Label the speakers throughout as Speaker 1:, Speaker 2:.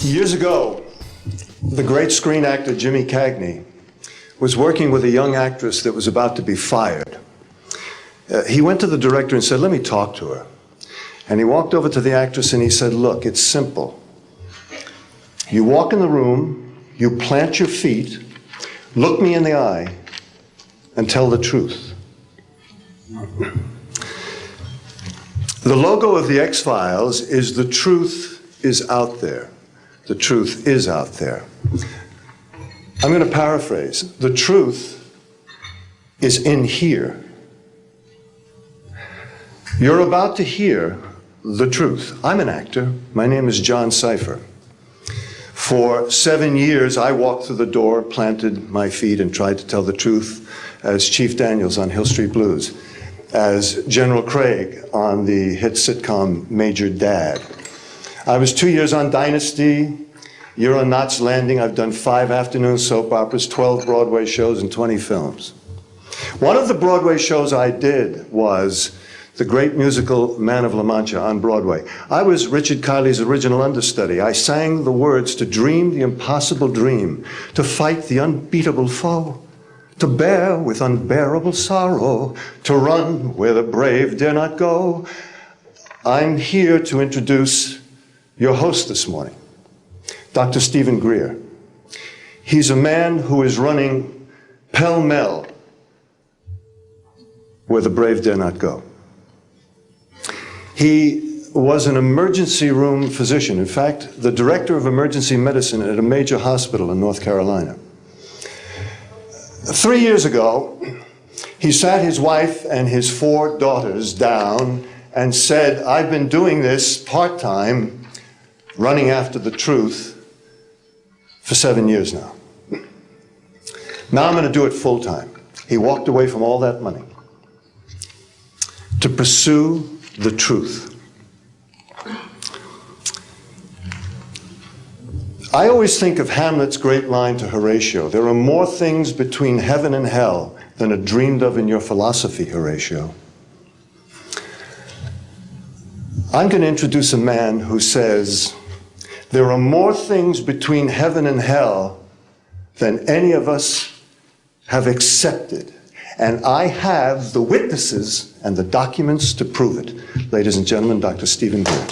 Speaker 1: Years ago, the great screen actor Jimmy Cagney was working with a young actress that was about to be fired. He went to the director and said, "Let me talk to her." And he walked over to the actress and he said, "Look, it's simple. You walk in the room, you plant your feet, look me in the eye, and tell the truth." The logo of the X-Files is "The truth is out there." The truth is out there. I'm going to paraphrase. The truth is in here. You're about to hear the truth. I'm an actor. My name is John Cipher. For 7 years, I walked through the door, planted my feet, and tried to tell the truth as Chief Daniels on Hill Street Blues, as General Craig on the hit sitcom Major Dad. I was 2 years on Dynasty. You're on Knots Landing. I've done 5 afternoon soap operas, 12 Broadway shows, and 20 films. One of the Broadway shows I did was the great musical Man of La Mancha on Broadway. I was Richard Kiley's original understudy. I sang the words to dream the impossible dream, to fight the unbeatable foe, to bear with unbearable sorrow, to run where the brave dare not go. I'm here to introduce your host this morning, Dr. Stephen Greer. He's a man who is running pell-mell where the brave dare not go. He was an emergency room physician. In fact, the director of emergency medicine at a major hospital in North Carolina. 3 years ago, he sat his wife and his 4 daughters down and said, "I've been doing this part-time, running after the truth, for 7 years now. Now I'm going to do it full-time." He walked away from all that money to pursue the truth. I always think of Hamlet's great line to Horatio, "There are more things between heaven and hell than are dreamed of in your philosophy, Horatio." I'm going to introduce a man who says, there are more things between heaven and hell than any of us have accepted. And I have the witnesses and the documents to prove it. Ladies and gentlemen, Dr. Stephen Greer.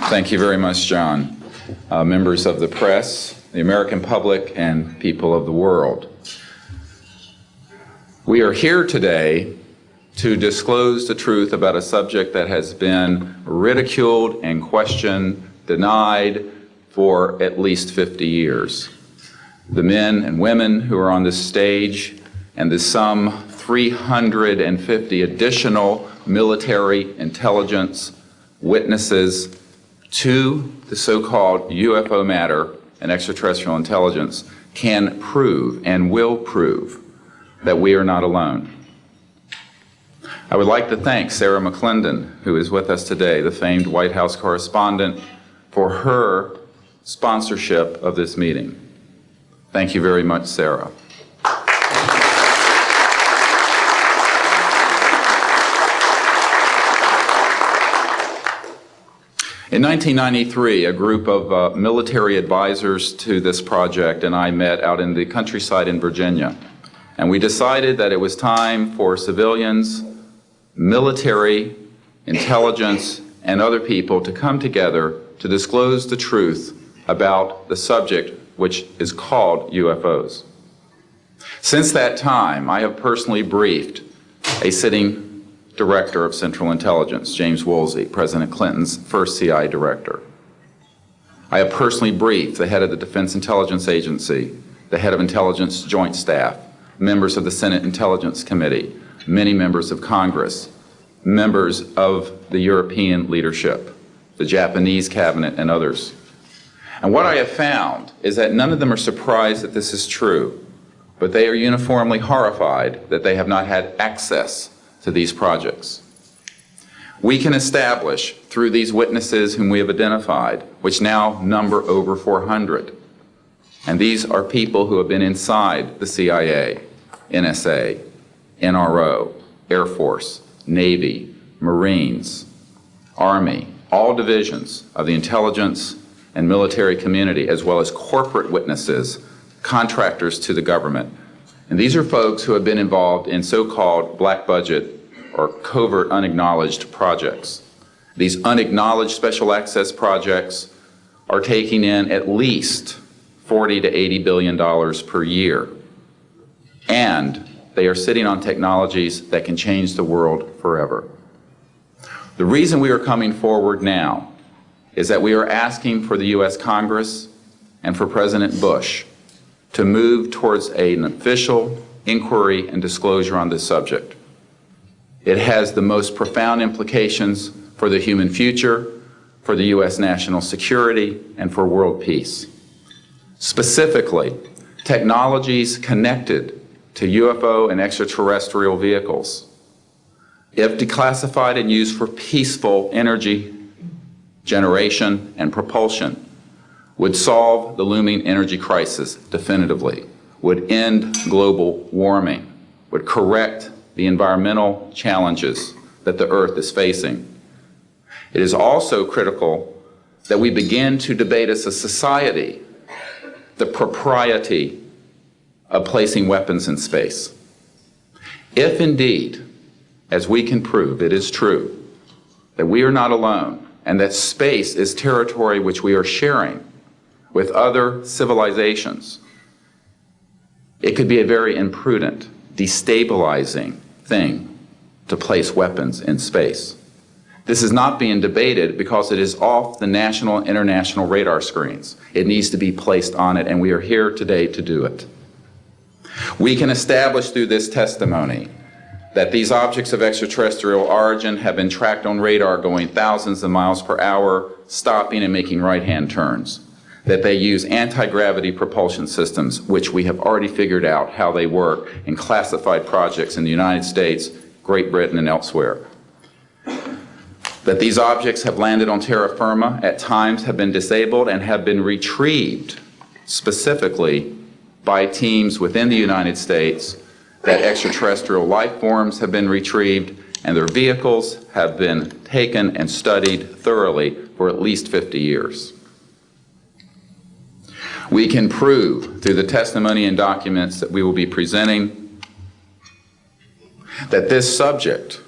Speaker 2: Thank you very much, John. Members of the press, the American public, and people of the world. We are here today to disclose the truth about a subject that has been ridiculed and questioned, denied for at least 50 years. The men and women who are on this stage and the some 350 additional military intelligence witnesses to the so-called UFO matter and extraterrestrial intelligence can prove and will prove that we are not alone. I would like to thank Sarah McClendon, who is with us today, the famed White House correspondent, for her sponsorship of this meeting. Thank you very much, Sarah. In 1993, a group of military advisors to this project and I met out in the countryside in Virginia. And we decided that it was time for civilians, military, intelligence, and other people to come together to disclose the truth about the subject which is called UFOs. Since that time, I have personally briefed a sitting director of Central Intelligence, James Woolsey, President Clinton's first CIA director. I have personally briefed the head of the Defense Intelligence Agency, the head of Intelligence Joint Staff, members of the Senate Intelligence Committee, many members of Congress, members of the European leadership, the Japanese cabinet, and others. And what I have found is that none of them are surprised that this is true, but they are uniformly horrified that they have not had access to these projects. We can establish through these witnesses whom we have identified, which now number over 400, and these are people who have been inside the CIA, NSA, NRO, Air Force, Navy, Marines, Army, all divisions of the intelligence and military community, as well as corporate witnesses, contractors to the government. And these are folks who have been involved in so-called black budget or covert unacknowledged projects. These unacknowledged special access projects are taking in at least $40 to $80 billion per year. And they are sitting on technologies that can change the world forever. The reason we are coming forward now is that we are asking for the U.S. Congress and for President Bush to move towards an official inquiry and disclosure on this subject. It has the most profound implications for the human future, for the U.S. national security, and for world peace. Specifically, technologies connected to UFO and extraterrestrial vehicles, if declassified and used for peaceful energy generation and propulsion, would solve the looming energy crisis definitively, would end global warming, would correct the environmental challenges that the Earth is facing. It is also critical that we begin to debate as a society the propriety of placing weapons in space. If indeed, as we can prove, it is true that we are not alone and that space is territory which we are sharing with other civilizations, it could be a very imprudent, destabilizing thing to place weapons in space. This is not being debated because it is off the national and international radar screens. It needs to be placed on it, and we are here today to do it. We can establish through this testimony that these objects of extraterrestrial origin have been tracked on radar going thousands of miles per hour, stopping and making right-hand turns, that they use anti-gravity propulsion systems, which we have already figured out how they work in classified projects in the United States, Great Britain, and elsewhere. That these objects have landed on terra firma, at times have been disabled, and have been retrieved specifically by teams within the United States, that extraterrestrial life forms have been retrieved, and their vehicles have been taken and studied thoroughly for at least 50 years. We can prove through the testimony and documents that we will be presenting that this subject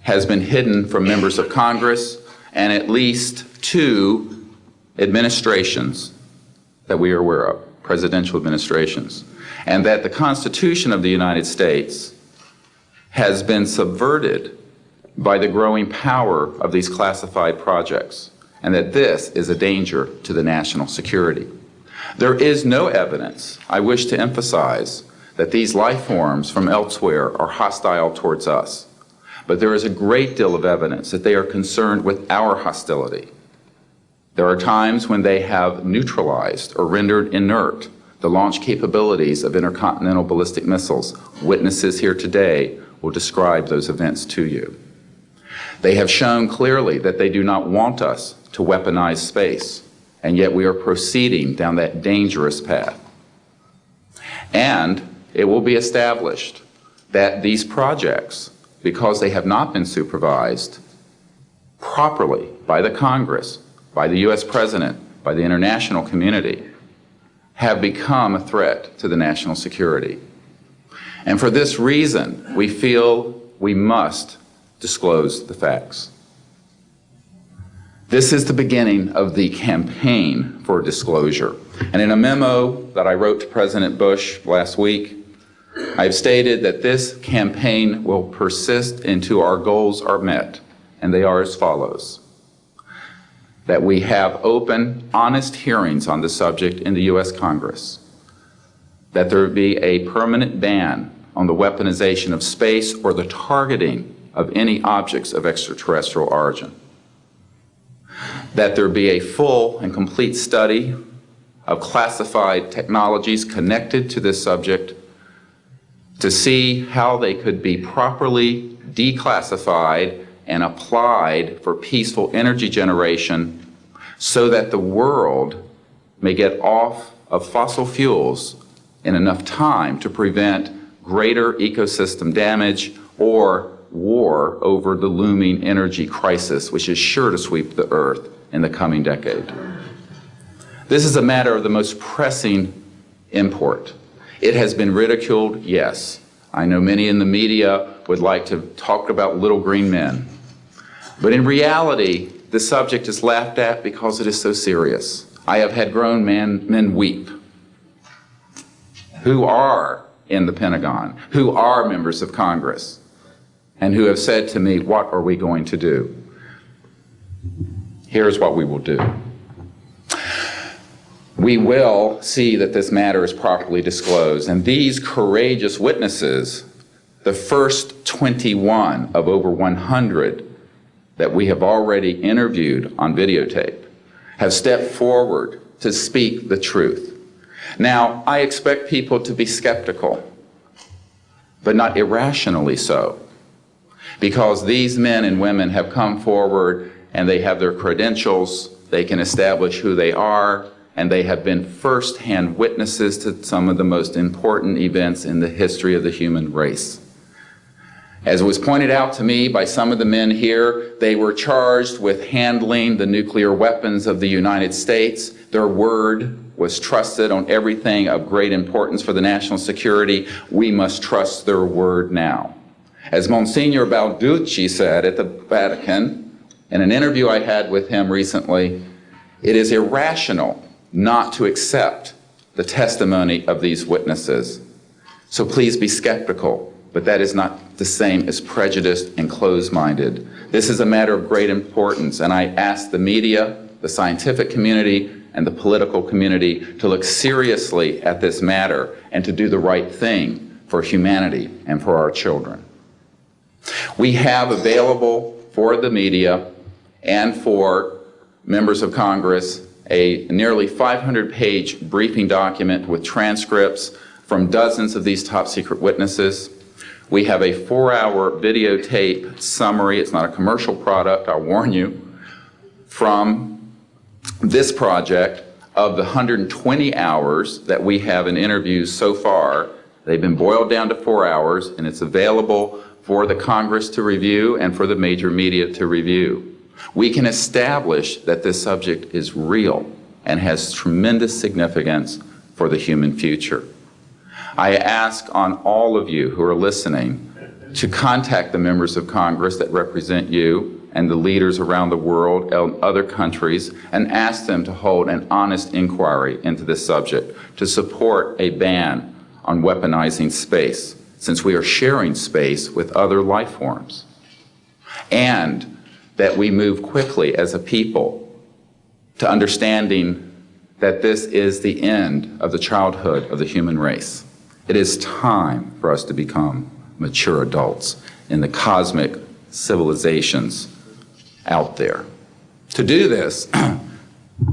Speaker 2: has been hidden from members of Congress and at least 2 administrations that we are aware of, presidential administrations, and that the Constitution of the United States has been subverted by the growing power of these classified projects, and that this is a danger to the national security. There is no evidence, I wish to emphasize, that these life forms from elsewhere are hostile towards us. But there is a great deal of evidence that they are concerned with our hostility. There are times when they have neutralized or rendered inert the launch capabilities of intercontinental ballistic missiles. Witnesses here today will describe those events to you. They have shown clearly that they do not want us to weaponize space, and yet we are proceeding down that dangerous path. And it will be established that these projects, because they have not been supervised properly by the Congress, by the U.S. President, by the international community, have become a threat to the national security. And for this reason, we feel we must disclose the facts. This is the beginning of the campaign for disclosure. And in a memo that I wrote to President Bush last week, I've stated that this campaign will persist until our goals are met, and they are as follows. That we have open, honest hearings on the subject in the U.S. Congress. That there be a permanent ban on the weaponization of space or the targeting of any objects of extraterrestrial origin. That there be a full and complete study of classified technologies connected to this subject to see how they could be properly declassified and applied for peaceful energy generation so that the world may get off of fossil fuels in enough time to prevent greater ecosystem damage or war over the looming energy crisis, which is sure to sweep the Earth in the coming decade. This is a matter of the most pressing import. It has been ridiculed, yes. I know many in the media would like to talk about little green men. But in reality, the subject is laughed at because it is so serious. I have had grown men weep who are in the Pentagon, who are members of Congress, and who have said to me, what are we going to do? Here's what we will do. We will see that this matter is properly disclosed, and these courageous witnesses, the first 21 of over 100 that we have already interviewed on videotape, have stepped forward to speak the truth. Now, I expect people to be skeptical, but not irrationally so, because these men and women have come forward and they have their credentials, they can establish who they are, and they have been first-hand witnesses to some of the most important events in the history of the human race. As was pointed out to me by some of the men here, they were charged with handling the nuclear weapons of the United States. Their word was trusted on everything of great importance for the national security. We must trust their word now. As Monsignor Balducci said at the Vatican, in an interview I had with him recently, it is irrational not to accept the testimony of these witnesses. So please be skeptical, but that is not the same as prejudiced and closed-minded. This is a matter of great importance, and I ask the media, the scientific community, and the political community to look seriously at this matter and to do the right thing for humanity and for our children. We have available for the media and for members of Congress a nearly 500-page briefing document with transcripts from dozens of these top-secret witnesses. We have a 4-hour videotape summary. It's not a commercial product, I'll warn you, from this project of the 120 hours that we have in interviews so far. They've been boiled down to 4 hours, and it's available for the Congress to review and for the major media to review. We can establish that this subject is real and has tremendous significance for the human future. I ask on all of you who are listening to contact the members of Congress that represent you and the leaders around the world and other countries and ask them to hold an honest inquiry into this subject to support a ban on weaponizing space, since we are sharing space with other life forms. And that we move quickly as a people to understanding that this is the end of the childhood of the human race. It is time for us to become mature adults in the cosmic civilizations out there. To do this,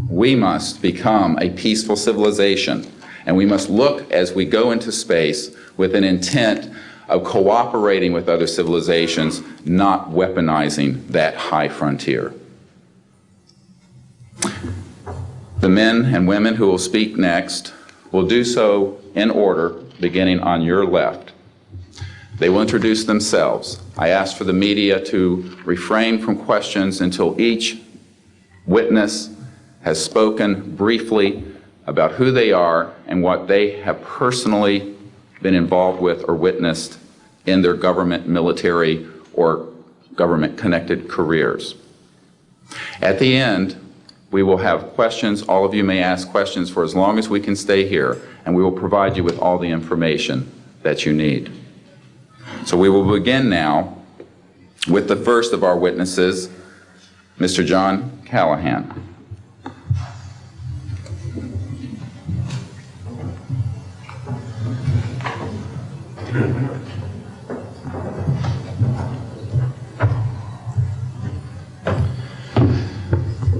Speaker 2: we must become a peaceful civilization, and we must look as we go into space with an intent of cooperating with other civilizations, not weaponizing that high frontier. The men and women who will speak next will do so in order, beginning on your left. They will introduce themselves. I ask for the media to refrain from questions until each witness has spoken briefly about who they are and what they have personally been involved with or witnessed in their government, military, or government-connected careers. At the end, we will have questions. All of you may ask questions for as long as we can stay here, and we will provide you with all the information that you need. So we will begin now with the first of our witnesses, Mr. John Callahan.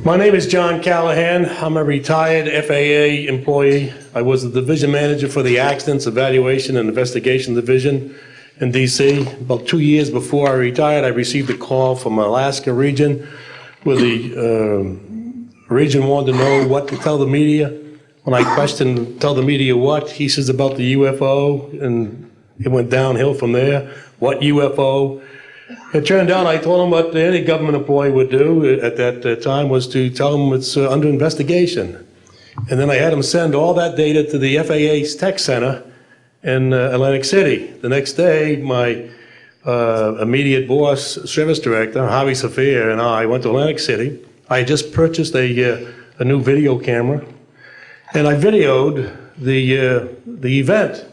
Speaker 3: My name is John Callahan. I'm a retired FAA employee. I was the division manager for the Accidents Evaluation and Investigation Division in DC. About 2 years before I retired, I received a call from Alaska region where the region wanted to know what to tell the media. When I questioned, tell the media what, he says about the UFO and It went downhill from there. What UFO? It turned out I told them what any government employee would do at that time was to tell them it's under investigation. And then I had them send all that data to the FAA's tech center in Atlantic City. The next day, my immediate boss, service director, Javi Safir, and I went to Atlantic City. I had just purchased a new video camera, and I videoed the event.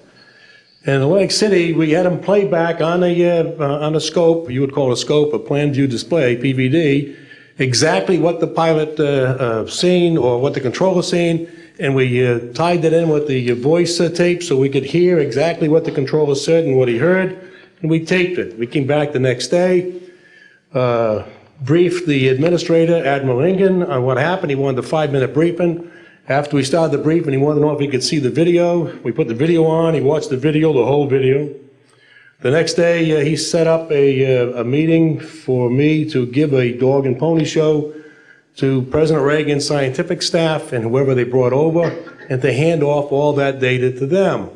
Speaker 3: In Atlantic City, we had them play back on a scope, you would call it a scope, a plan view display, PVD, exactly what the pilot seen or what the controller seen, and we tied that in with the voice tape so we could hear exactly what the controller said and what he heard, and we taped it. We came back the next day, briefed the administrator, Admiral Ingen, on what happened. He wanted a 5-minute briefing. After we started the briefing, he wanted to know if he could see the video. We put the video on. He watched the video, the whole video. The next day, he set up a meeting for me to give a dog and pony show to President Reagan's scientific staff and whoever they brought over, and to hand off all that data to them.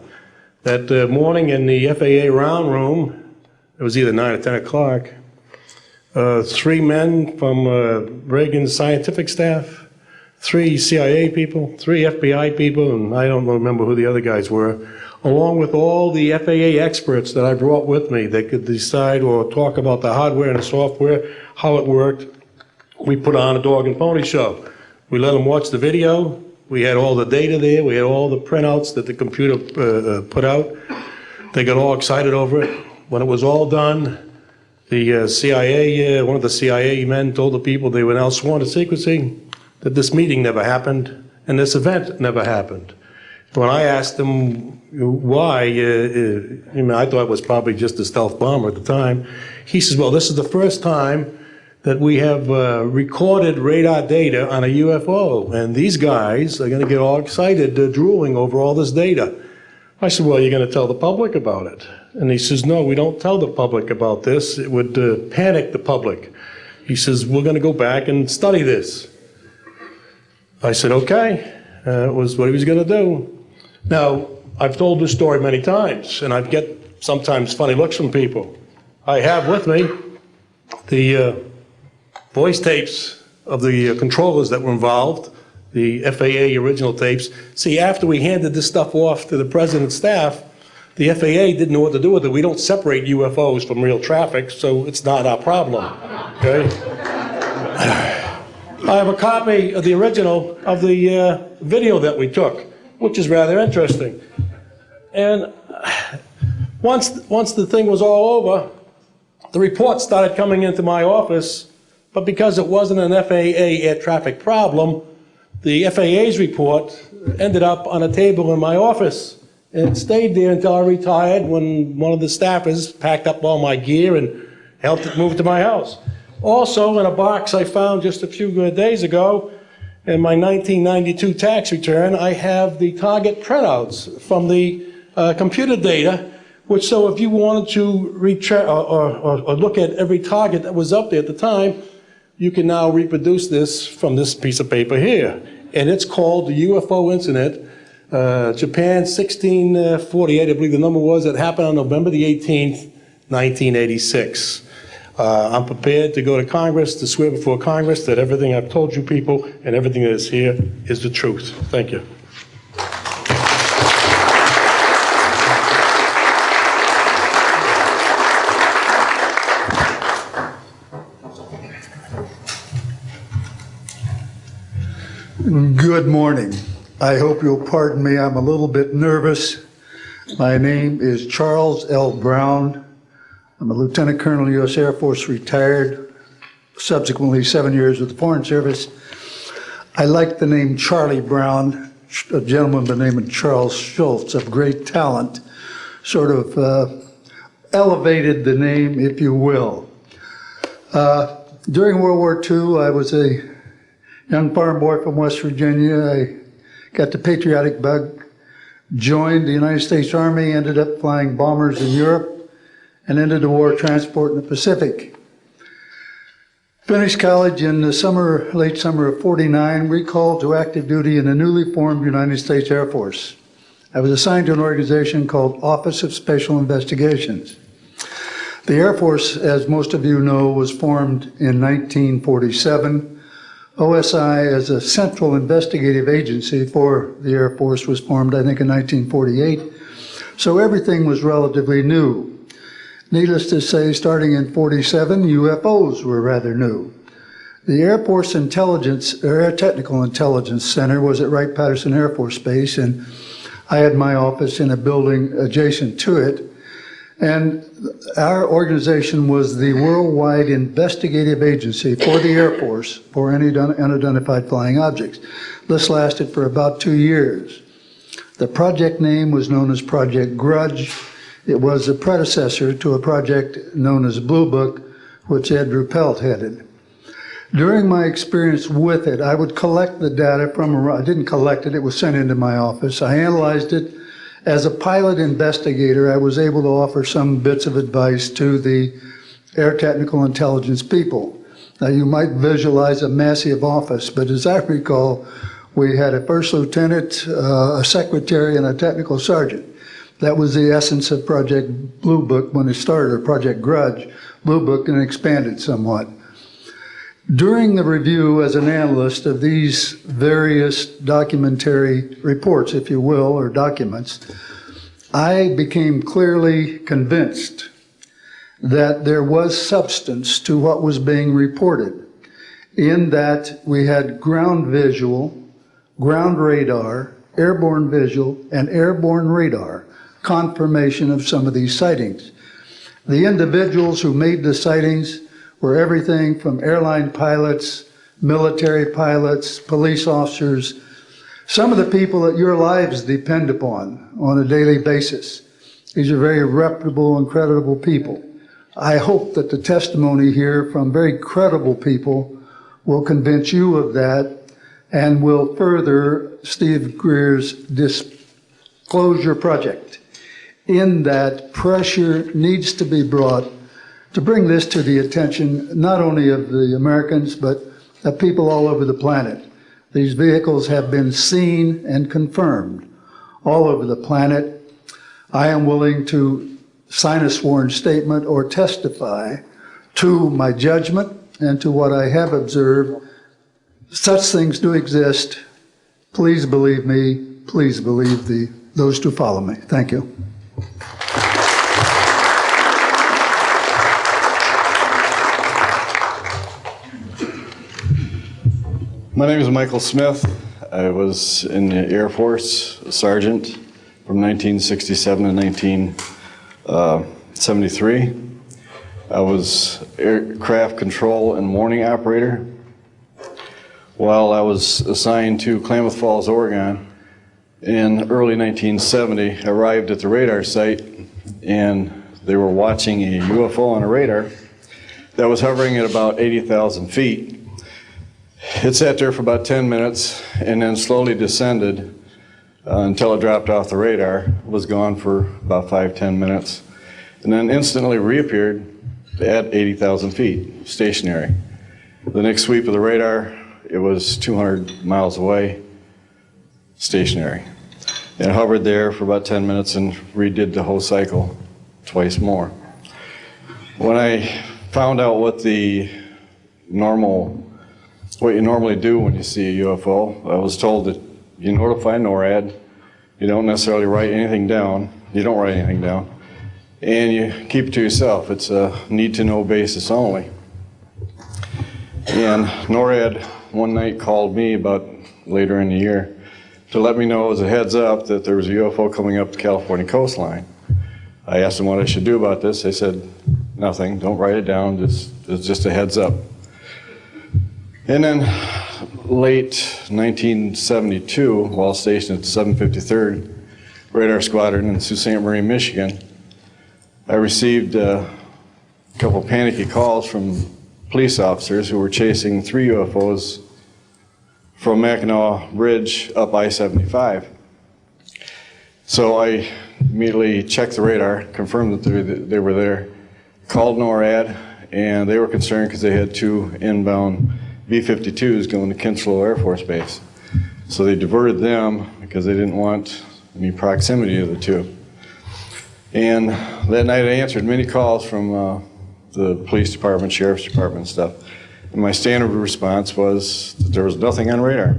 Speaker 3: That morning in the FAA round room, it was either 9 or 10 o'clock, 3 men from Reagan's scientific staff, 3 CIA people, 3 FBI people, and I don't remember who the other guys were, along with all the FAA experts that I brought with me that could decide or talk about the hardware and the software, how it worked. We put on a dog and pony show. We let them watch the video. We had all the data there. We had all the printouts that the computer put out. They got all excited over it. When it was all done, the CIA, one of the CIA men told the people they were now sworn to secrecy, that this meeting never happened and this event never happened. When I asked him why, I thought it was probably just a stealth bomber at the time, he says, well, this is the first time that we have recorded radar data on a UFO, and these guys are going to get all excited, drooling over all this data. I said, well, you're going to tell the public about it? And he says, no, we don't tell the public about this. It would panic the public. He says, we're going to go back and study this. I said, okay. It was what he was going to do. Now, I've told this story many times, and I get sometimes funny looks from people. I have with me the voice tapes of the controllers that were involved, the FAA original tapes. See, after we handed this stuff off to the president's staff, the FAA didn't know what to do with it. We don't separate UFOs from real traffic, so it's not our problem, okay? I have a copy of the original of the video that we took, which is rather interesting. And once the thing was all over, the reports started coming into my office, but because it wasn't an FAA air traffic problem, the FAA's report ended up on a table in my office. And it stayed there until I retired, when one of the staffers packed up all my gear and helped it move to my house. Also, in a box I found just a few days ago, in my 1992 tax return, I have the target printouts from the computer data, which, so if you wanted to or look at every target that was up there at the time, you can now reproduce this from this piece of paper here. And it's called the UFO incident, Japan 1648, I believe the number was. It happened on November the 18th, 1986. I'm prepared to go to Congress, to swear before Congress that everything I've told you people and everything that is here is the truth. Thank you.
Speaker 4: Good morning. I hope you'll pardon me. I'm a little bit nervous. My name is Charles L. Brown. I'm a Lieutenant Colonel, U.S. Air Force, retired, subsequently 7 years with the Foreign Service. I like the name Charlie Brown, a gentleman by the name of Charles Schultz, of great talent, sort of elevated the name, if you will. During World War II, I was a young farm boy from West Virginia. I got the patriotic bug, joined the United States Army, ended up flying bombers in Europe, and ended the war transport in the Pacific. Finished college in the late summer of '49, recalled to active duty in the newly formed United States Air Force. I was assigned to an organization called Office of Special Investigations. The Air Force, as most of you know, was formed in 1947. OSI, as a central investigative agency for the Air Force, was formed, I think, in 1948. So everything was relatively new. Needless to say, starting in 47, UFOs were rather new. The Air Force Intelligence, or Air Technical Intelligence Center was at Wright-Patterson Air Force Base, and I had my office in a building adjacent to it. And our organization was the worldwide investigative agency for the Air Force for any unidentified flying objects. This lasted for about 2 years. The project name was known as Project Grudge. It was a predecessor to a project known as Blue Book, which Ed Ruppelt headed. During my experience with it, I would collect the data from, I didn't collect it, it was sent into my office. I analyzed it. As a pilot investigator, I was able to offer some bits of advice to the Air Technical Intelligence people. Now, you might visualize a massive office, but as I recall, we had a first lieutenant, a secretary, and a technical sergeant. That was the essence of Project Blue Book when it started, or Project Grudge, Blue Book, and expanded somewhat. During the review as an analyst of these various documentary reports, if you will, or documents, I became clearly convinced that there was substance to what was being reported, in that we had ground visual, ground radar, airborne visual, and airborne radar confirmation of some of these sightings. The individuals who made the sightings were everything from airline pilots, military pilots, police officers, some of the people that your lives depend upon on a daily basis. These are very reputable and credible people. I hope that the testimony here from very credible people will convince you of that and will further Steve Greer's disclosure project, in that pressure needs to be brought to bring this to the attention not only of the Americans, but of people all over the planet. These vehicles have been seen and confirmed all over the planet. I am willing to sign a sworn statement or testify to my judgment and to what I have observed. Such things do exist. Please believe me. Please believe those who follow me. Thank you.
Speaker 5: My name is Michael Smith. I was in the Air Force, a sergeant from 1967 to 1973. I was aircraft control and warning operator. While I was assigned to Klamath Falls, Oregon, in early 1970, I arrived at the radar site and they were watching a UFO on a radar that was hovering at about 80,000 feet. It sat there for about 10 minutes and then slowly descended until it dropped off the radar. It was gone for about 5-10 minutes and then instantly reappeared at 80,000 feet, stationary. The next sweep of the radar, it was 200 miles away, stationary. And it hovered there for about 10 minutes and redid the whole cycle twice more. When I found out what you normally do when you see a UFO, I was told that you notify NORAD, you don't necessarily write anything down, you don't write anything down, and you keep it to yourself. It's a need-to-know basis only. And NORAD one night called me about later in the year to let me know as a heads up that there was a UFO coming up the California coastline. I asked them what I should do about this. They said, nothing, don't write it down, it's just a heads up. And then late 1972, while stationed at the 753rd Radar Squadron in Sault Ste. Marie, Michigan, I received a couple panicky calls from police officers who were chasing 3 UFOs from Mackinac Bridge up I-75. So I immediately checked the radar, confirmed that they were there, called NORAD, and they were concerned because they had 2 inbound B-52s going to Kinslow Air Force Base. So they diverted them because they didn't want any proximity of the two. And that night I answered many calls from the police department, sheriff's department and stuff. And my standard response was that there was nothing on radar.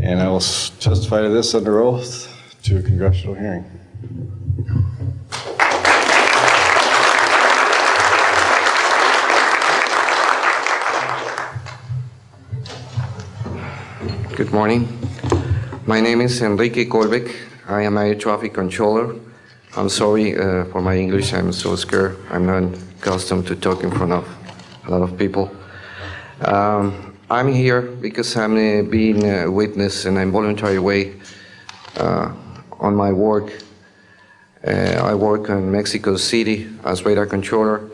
Speaker 5: And I will testify to this under oath to a congressional hearing.
Speaker 6: Good morning. My name is Enrique Colbeck. I am a air traffic controller. I'm sorry for my English. I'm so scared. I'm not accustomed to talk in front of a lot of people. I'm here because I'm being a witness in a voluntary way on my work. I work in Mexico City as radar controller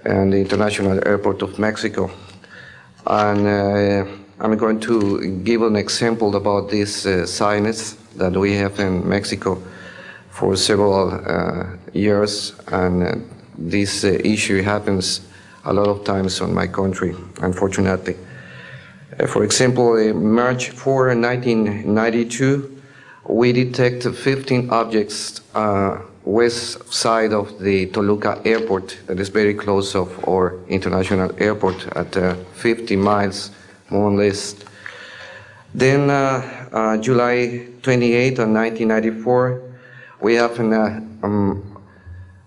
Speaker 6: and the International Airport of Mexico. And I'm going to give an example about this science that we have in Mexico for several years, and this issue happens a lot of times on my country, unfortunately. For example, March 4, 1992, we detected 15 objects west side of the Toluca airport, that is very close of our international airport at 50 miles, more or less. Then July 28 of 1994, we have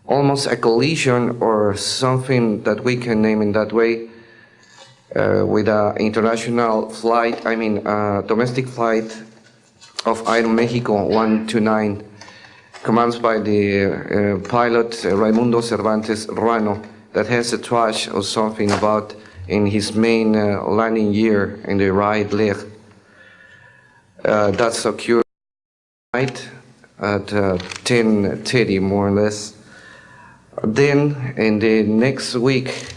Speaker 6: almost a collision or something that we can name in that way with an international flight, domestic flight of Aeromexico 129, commanded by the pilot Raimundo Cervantes Ruano, that has a trash or something about in his main landing gear in the right leg. That's occurred night at 10:30, more or less. Then in the next week,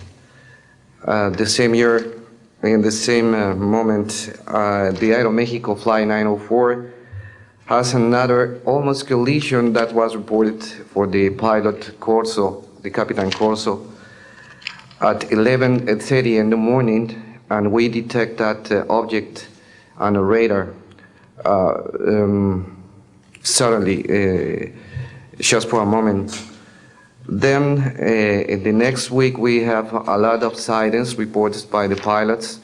Speaker 6: the same year, in the same moment, the Aeromexico Flight 904 has another almost collision that was reported for the pilot Corso, the Capitan Corso, at 11:30 in the morning, and we detect that object on a radar. Suddenly, just for a moment. Then, in the next week, we have a lot of sightings reported by the pilots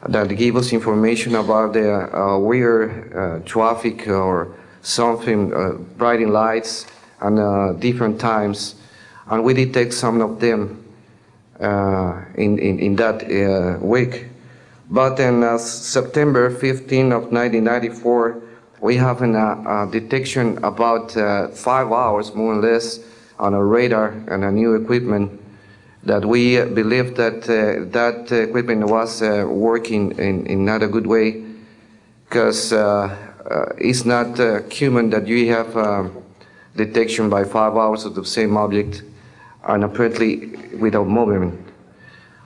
Speaker 6: that give us information about the weird traffic or something, bright lights, and different times, and we detect some of them in that week. But in September 15 of 1994, we have a detection about 5 hours, more or less, on a radar and a new equipment that we believe that that equipment was working in not a good way, because it's not human that you have detection by 5 hours of the same object and apparently without movement.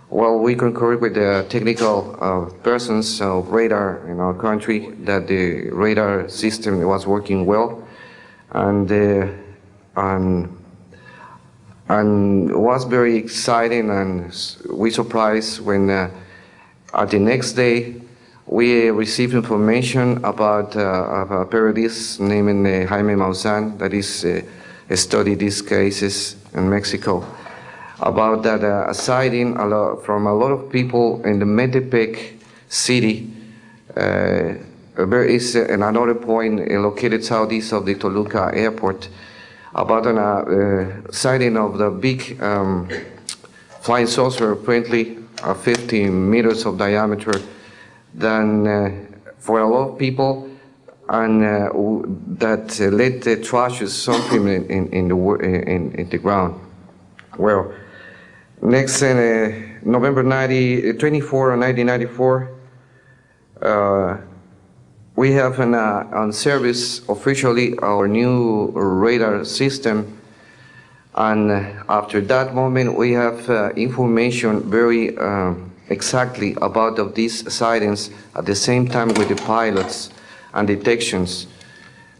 Speaker 6: Well, we concur with the technical persons of radar in our country that the radar system was working well, and was very exciting, and we surprised when at the next day we received information about a periodist named Jaime Maussan that is studied these cases in Mexico, about that a sighting from a lot of people in the Metepec city. There is another point located southeast of the Toluca airport, about a sighting of the big flying saucer, apparently 50 meters of diameter, then for a lot of people, and that led the trash something in the ground. Well, next, November 24 of 1994, we have on service officially our new radar system, and after that moment we have information very exactly about of these sightings at the same time with the pilots and detections.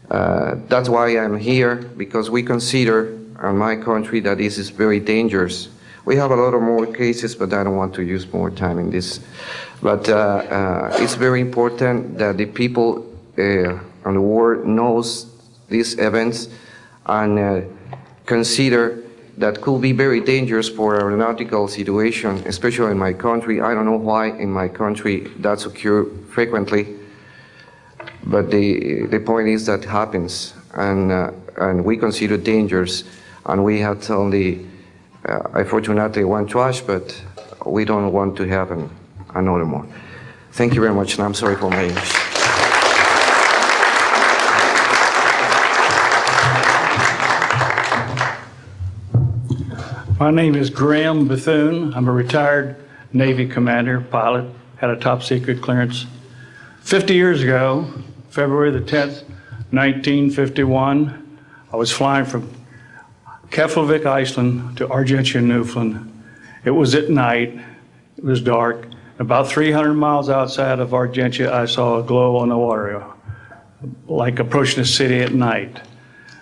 Speaker 6: That's why I'm here, because we consider in my country that this is very dangerous. We have a lot of more cases, but I don't want to use more time in this. But it's very important that the people in and the world knows these events and consider that could be very dangerous for aeronautical situation, especially in my country. I don't know why in my country that's occur frequently, but the point is that happens, and we consider dangers, and we had only, unfortunately, one trash, but we don't want to have another more. Thank you very much, and I'm sorry for my English.
Speaker 7: My name is Graham Bethune. I'm a retired Navy commander, pilot, had a top secret clearance. 50 years ago, February the 10th, 1951, I was flying from Keflavik, Iceland to Argentia, Newfoundland. It was at night, it was dark. About 300 miles outside of Argentia, I saw a glow on the water, like approaching the city at night.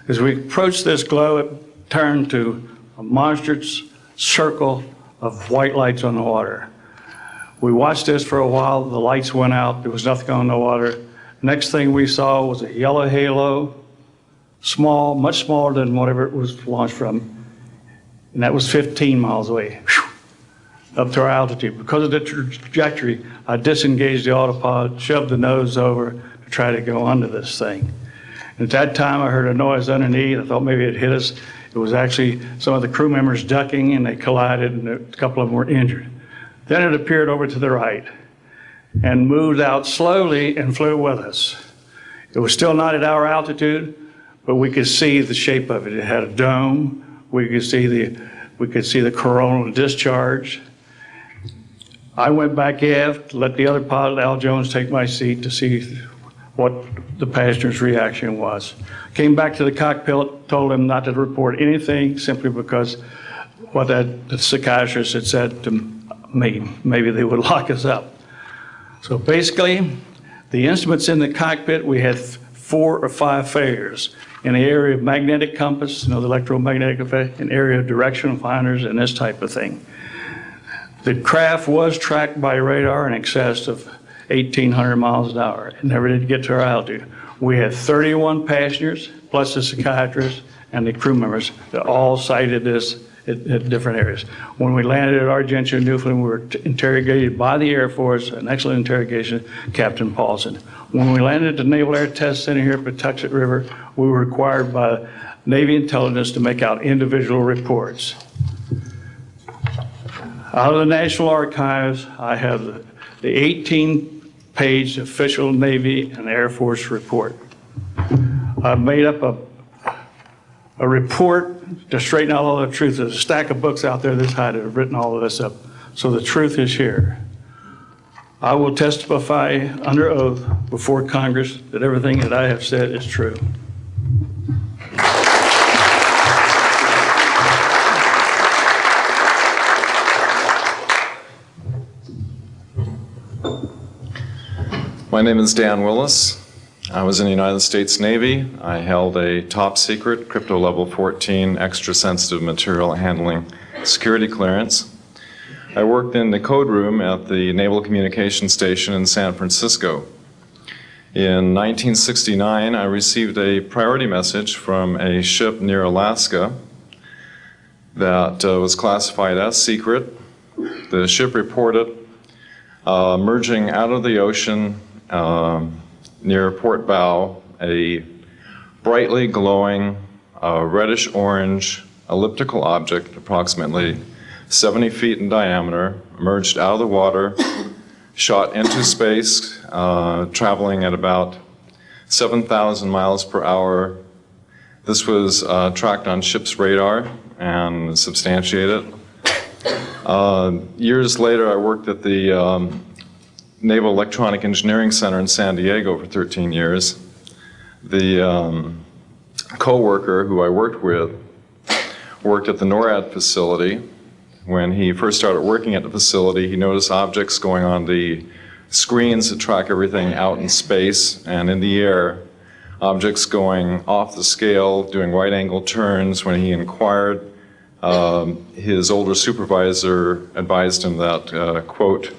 Speaker 7: As we approached this glow, it turned to a monstrous circle of white lights on the water. We watched this for a while, the lights went out, there was nothing on the water. Next thing we saw was a yellow halo, small, much smaller than whatever it was launched from, and that was 15 miles away, up to our altitude. Because of the trajectory, I disengaged the autopilot, shoved the nose over to try to go under this thing. And at that time, I heard a noise underneath. I thought maybe it hit us. It was actually some of the crew members ducking, and they collided, and a couple of them were injured. Then it appeared over to the right and moved out slowly and flew with us. It was still not at our altitude, but we could see the shape of it. It had a dome. We could see the coronal discharge. I went back aft, let the other pilot, Al Jones, take my seat to see what the passenger's reaction was. Came back to the cockpit, told him not to report anything simply because what the psychiatrist had said to me, maybe they would lock us up. So basically, the instruments in the cockpit, we had 4 or 5 failures. In the area of magnetic compass, the electromagnetic effect, in area of directional finders, and this type of thing. The craft was tracked by radar in excess of 1,800 miles an hour. It never did get to our altitude. We had 31 passengers, plus the psychiatrist and the crew members that all cited this at different areas. When we landed at Argentia, Newfoundland, we were interrogated by the Air Force, an excellent interrogation, Captain Paulson. When we landed at the Naval Air Test Center here at Patuxent River, we were required by Navy intelligence to make out individual reports. Out of the National Archives, I have the 18-page official Navy and Air Force report. I've made up a report to straighten out all the truth. There's a stack of books out there this high that have written all of this up. So the truth is here. I will testify under oath before Congress that everything that I have said is true.
Speaker 8: My name is Dan Willis. I was in the United States Navy. I held a top secret crypto level 14 extra sensitive material handling security clearance. I worked in the code room at the Naval Communications Station in San Francisco. In 1969, I received a priority message from a ship near Alaska that was classified as secret. The ship reported merging out of the ocean near port bow, a brightly glowing reddish-orange elliptical object, approximately 70 feet in diameter, emerged out of the water, shot into space, traveling at about 7,000 miles per hour. This was tracked on ship's radar and substantiated. Years later, I worked at the Naval Electronic Engineering Center in San Diego for 13 years. The co-worker who I worked with worked at the NORAD facility. When he first started working at the facility, he noticed objects going on the screens that track everything out in space and in the air, objects going off the scale, doing right-angle turns. When he inquired, his older supervisor advised him that, quote,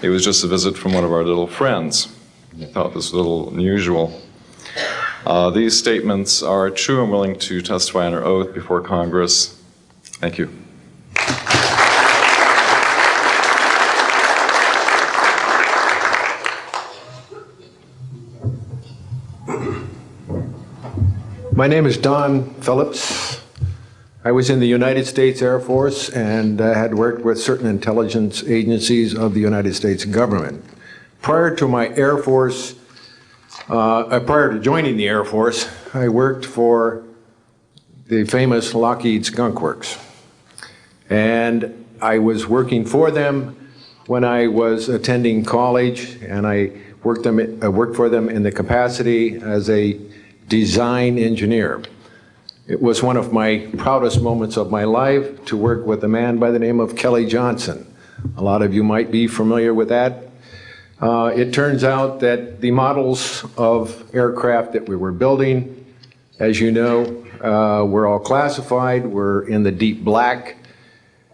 Speaker 8: it was just a visit from one of our little friends. He thought this was a little unusual. These statements are true and willing to testify under oath before Congress. Thank you.
Speaker 9: My name is Don Phillips. I was in the United States Air Force and had worked with certain intelligence agencies of the United States government. Prior to my Air Force, prior to joining the Air Force, I worked for the famous Lockheed Skunk Works. And I was working for them when I was attending college, and I worked for them in the capacity as a design engineer. It was one of my proudest moments of my life to work with a man by the name of Kelly Johnson. A lot of you might be familiar with that. It turns out that the models of aircraft that we were building, as you know, were all classified, were in the deep black,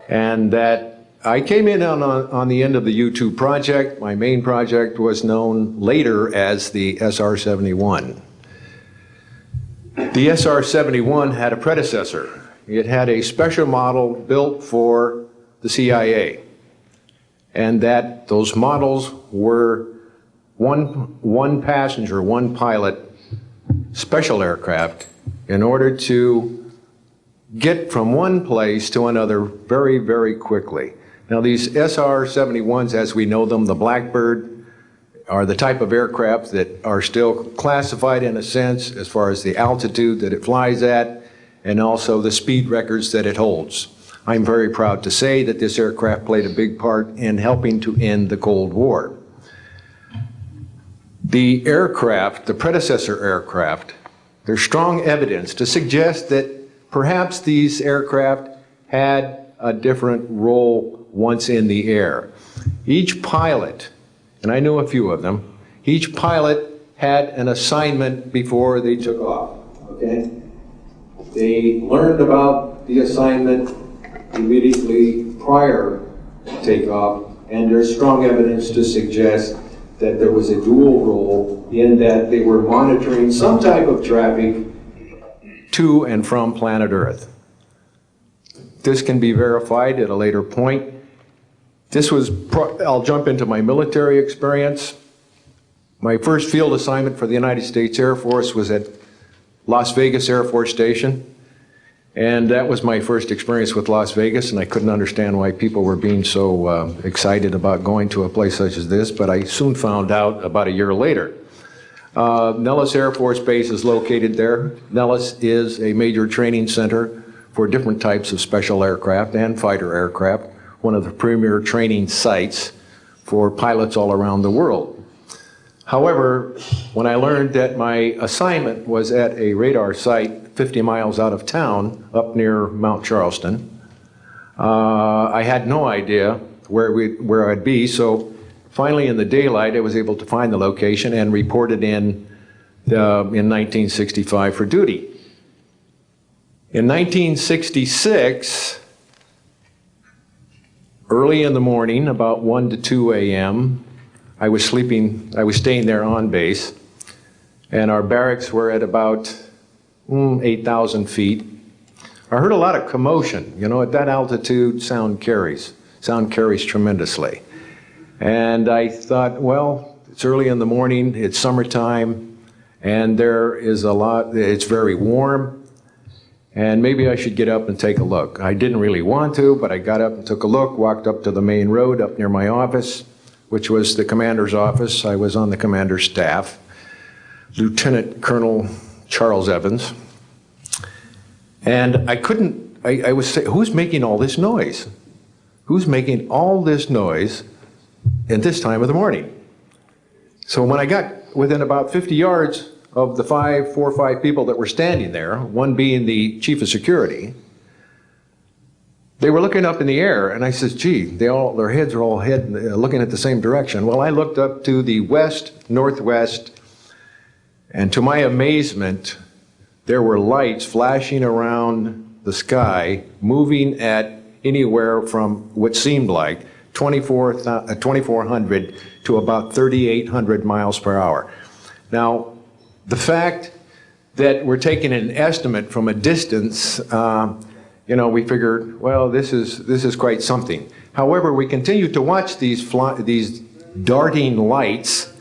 Speaker 9: and that I came in on the end of the U-2 project. My main project was known later as the SR-71. The SR-71 had a predecessor. It had a special model built for the CIA, and that those models were one passenger, one pilot special aircraft in order to get from one place to another very, very quickly. Now these SR-71s, as we know them, the Blackbird, are the type of aircraft that are still classified in a sense as far as the altitude that it flies at and also the speed records that it holds. I'm very proud to say that this aircraft played a big part in helping to end the Cold War. The aircraft, the predecessor aircraft, there's strong evidence to suggest that perhaps these aircraft had a different role once in the air. Each pilot, and I know a few of them, each pilot had an assignment before they took off, okay? They learned about the assignment immediately prior to takeoff, and there's strong evidence to suggest that there was a dual role in that they were monitoring some type of traffic to and from planet Earth. This can be verified at a later point. I'll jump into my military experience. My first field assignment for the United States Air Force was at Las Vegas Air Force Station. And that was my first experience with Las Vegas, and I couldn't understand why people were being so excited about going to a place such as this, but I soon found out about a year later. Nellis Air Force Base is located there. Nellis is a major training center for different types of special aircraft and fighter aircraft, one of the premier training sites for pilots all around the world. However, when I learned that my assignment was at a radar site 50 miles out of town, up near Mount Charleston, I had no idea where I'd be, so finally in the daylight I was able to find the location and reported in 1965 for duty. In 1966, early in the morning, about 1 to 2 a.m., I was staying there on base, and our barracks were at about 8,000 feet. I heard a lot of commotion. You know, at that altitude, sound carries tremendously. And I thought, well, it's early in the morning, it's summertime, and it's very warm, and maybe I should get up and take a look. I didn't really want to, but I got up and took a look, walked up to the main road up near my office, which was the commander's office. I was on the commander's staff, Lieutenant Colonel Charles Evans. And I was saying, who's making all this noise? Who's making all this noise at this time of the morning? So when I got within about 50 yards of the 4 or 5 people that were standing there, one being the chief of security, they were looking up in the air, and I says, gee, their heads are all looking at the same direction. Well, I looked up to the west, northwest, and to my amazement, there were lights flashing around the sky, moving at anywhere from what seemed like 2,400 to about 3,800 miles per hour. Now, the fact that we're taking an estimate from a distance, you know, we figured, well, this is quite something. However, we continued to watch these darting lights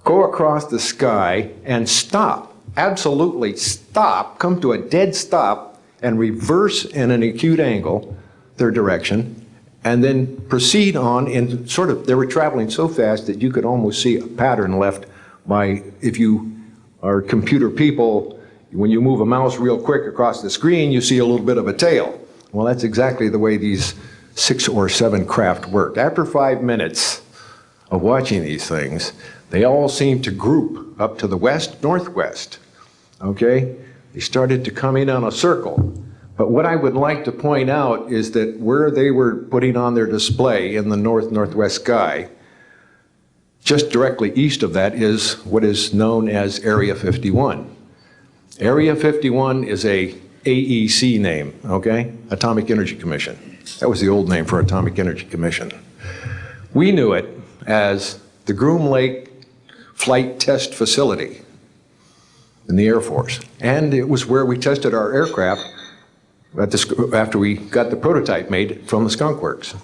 Speaker 9: go across the sky and stop, absolutely stop, come to a dead stop, and reverse in an acute angle their direction, and then proceed on in sort of, they were traveling so fast that you could almost see a pattern left by, if you are computer people, when you move a mouse real quick across the screen, you see a little bit of a tail. Well, that's exactly the way these 6 or 7 craft worked. After 5 minutes of watching these things, they all seemed to group up to the west, northwest, okay? They started to come in on a circle. But what I would like to point out is that where they were putting on their display in the north-northwest sky, just directly east of that is what is known as Area 51. Area 51 is a AEC name, okay? Atomic Energy Commission. That was the old name for Atomic Energy Commission. We knew it as the Groom Lake Flight Test Facility in the Air Force. And it was where we tested our aircraft after we got the prototype made from the Skunk Works.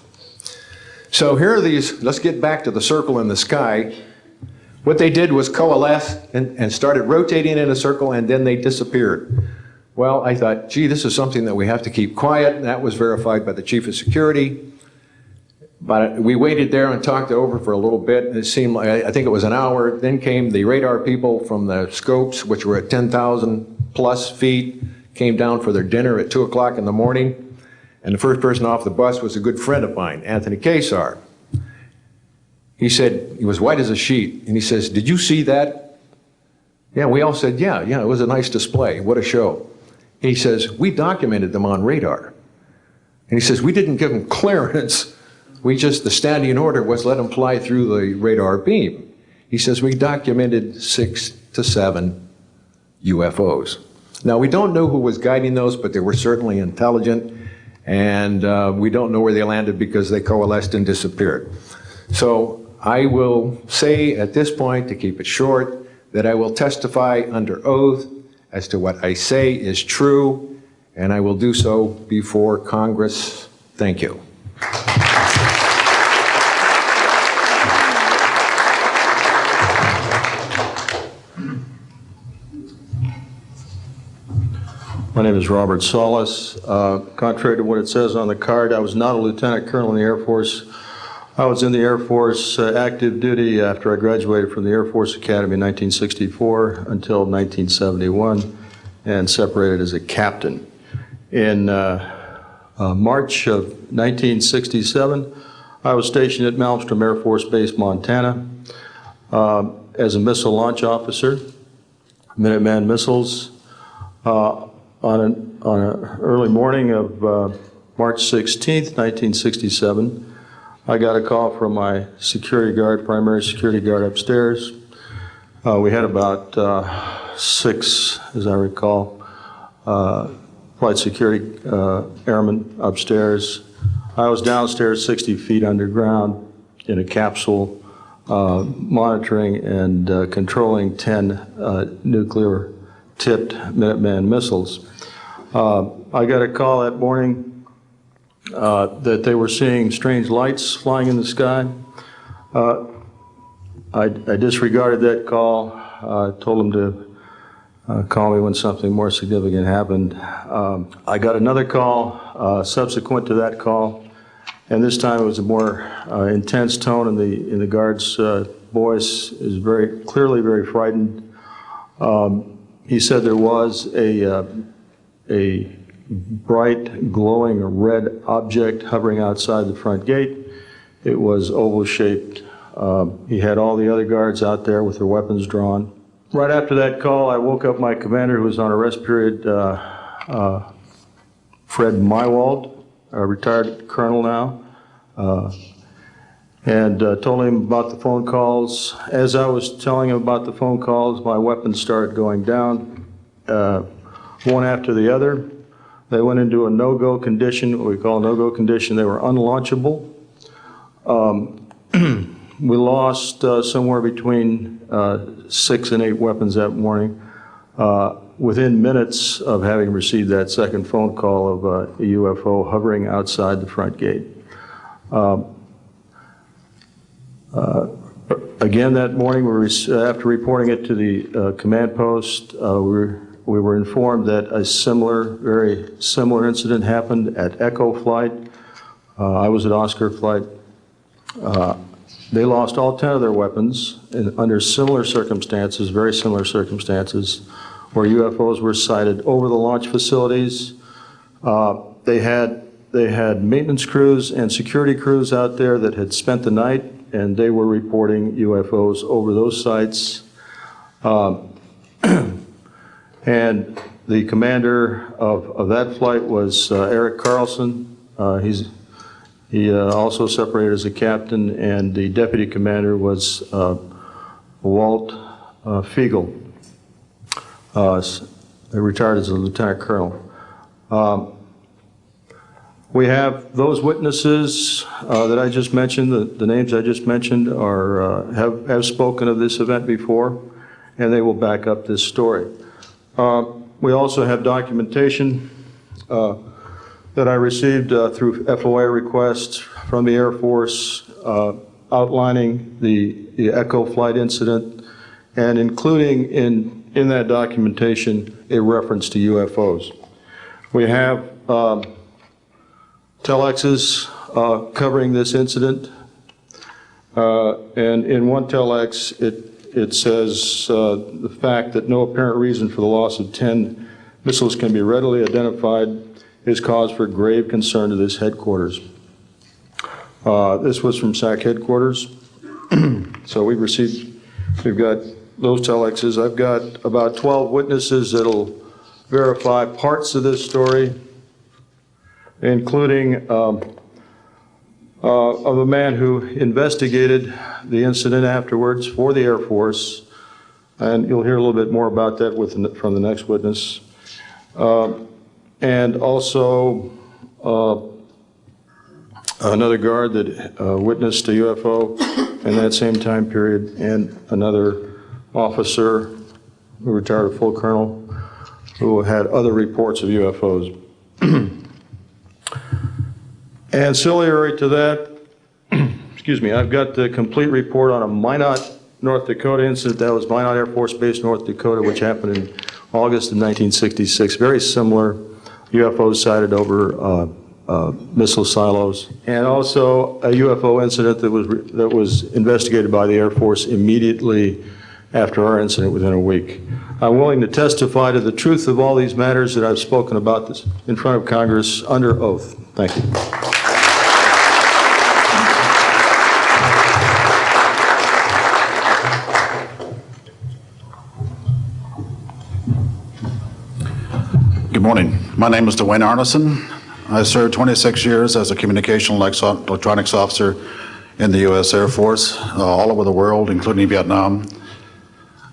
Speaker 9: So here are these, let's get back to the circle in the sky. What they did was coalesce and started rotating in a circle, and then they disappeared. Well, I thought, gee, this is something that we have to keep quiet, and that was verified by the Chief of Security. But we waited there and talked it over for a little bit, and it seemed like, I think it was an hour. Then came the radar people from the scopes, which were at 10,000 plus feet, came down for their dinner at 2 o'clock in the morning. And the first person off the bus was a good friend of mine, Anthony Kesar. He said, he was white as a sheet, and he says, did you see that? Yeah, we all said, yeah, it was a nice display, what a show. And he says, we documented them on radar. And he says, we didn't give them clearance, the standing order was let them fly through the radar beam. He says, we documented 6 to 7 UFOs. Now, we don't know who was guiding those, but they were certainly intelligent, and we don't know where they landed because they coalesced and disappeared. So I will say at this point, to keep it short, that I will testify under oath as to what I say is true, and I will do so before Congress. Thank you.
Speaker 10: My name is Robert Solis. Contrary to what it says on the card, I was not a lieutenant colonel in the Air Force. I was in the Air Force active duty after I graduated from the Air Force Academy in 1964 until 1971 and separated as a captain. In March of 1967, I was stationed at Malmstrom Air Force Base, Montana, as a missile launch officer, Minuteman missiles. On an early morning of March 16th, 1967, I got a call from my security guard, primary security guard upstairs. We had about 6, as I recall, flight security airmen upstairs. I was downstairs 60 feet underground in a capsule, monitoring and controlling 10 nuclear-tipped Minuteman missiles. I got a call that morning that they were seeing strange lights flying in the sky. I disregarded that call, told them to call me when something more significant happened. I got another call subsequent to that call, and this time it was a more intense tone in the guard's voice. It was very clearly very frightened. He said there was a bright, glowing red object hovering outside the front gate. It was oval-shaped. He had all the other guards out there with their weapons drawn. Right after that call, I woke up my commander, who was on a rest period, Fred Mywald, a retired colonel now, and told him about the phone calls. As I was telling him about the phone calls, my weapons started going down, one after the other. They went into a no-go condition, what we call a no-go condition. They were unlaunchable. We lost somewhere between 6 and 8 weapons that morning. within minutes of having received that second phone call of a UFO hovering outside the front gate. Again, that morning, after reporting it to the command post, we were informed that a very similar incident happened at Echo Flight. I was at Oscar Flight. They lost all 10 of their weapons under similar circumstances, very similar circumstances, where UFOs were sighted over the launch facilities. They had maintenance crews and security crews out there that had spent the night, and they were reporting UFOs over those sites. And the commander of that flight was Eric Carlson. He also separated as a captain, and the deputy commander was Walt Fiegel, retired as a lieutenant colonel. We have those witnesses that I just mentioned, the names I just mentioned have spoken of this event before, and they will back up this story. We also have documentation that I received through FOA requests from the Air Force outlining the Echo Flight incident, and including in that documentation a reference to UFOs. We have telexes covering this incident, and in one telex it says the fact that no apparent reason for the loss of 10 missiles can be readily identified is cause for grave concern to this headquarters. This was from SAC headquarters. So we've got those telexes. I've got about 12 witnesses that'll verify parts of this story, including of a man who investigated the incident afterwards for the Air Force, and you'll hear a little bit more about that from the next witness. And also another guard that witnessed a UFO in that same time period, and another officer who retired a full colonel who had other reports of UFOs. Ancillary to that, excuse me, I've got the complete report on a Minot, North Dakota incident. That was Minot Air Force Base, North Dakota, which happened in August of 1966. Very similar UFOs sighted over missile silos, and also a UFO incident that was investigated by the Air Force immediately after our incident within a week. I'm willing to testify to the truth of all these matters that I've spoken about this in front of Congress under oath. Thank you.
Speaker 11: Good morning. My name is Dwayne Arneson. I served 26 years as a communication electronics officer in the U.S. Air Force, all over the world, including Vietnam.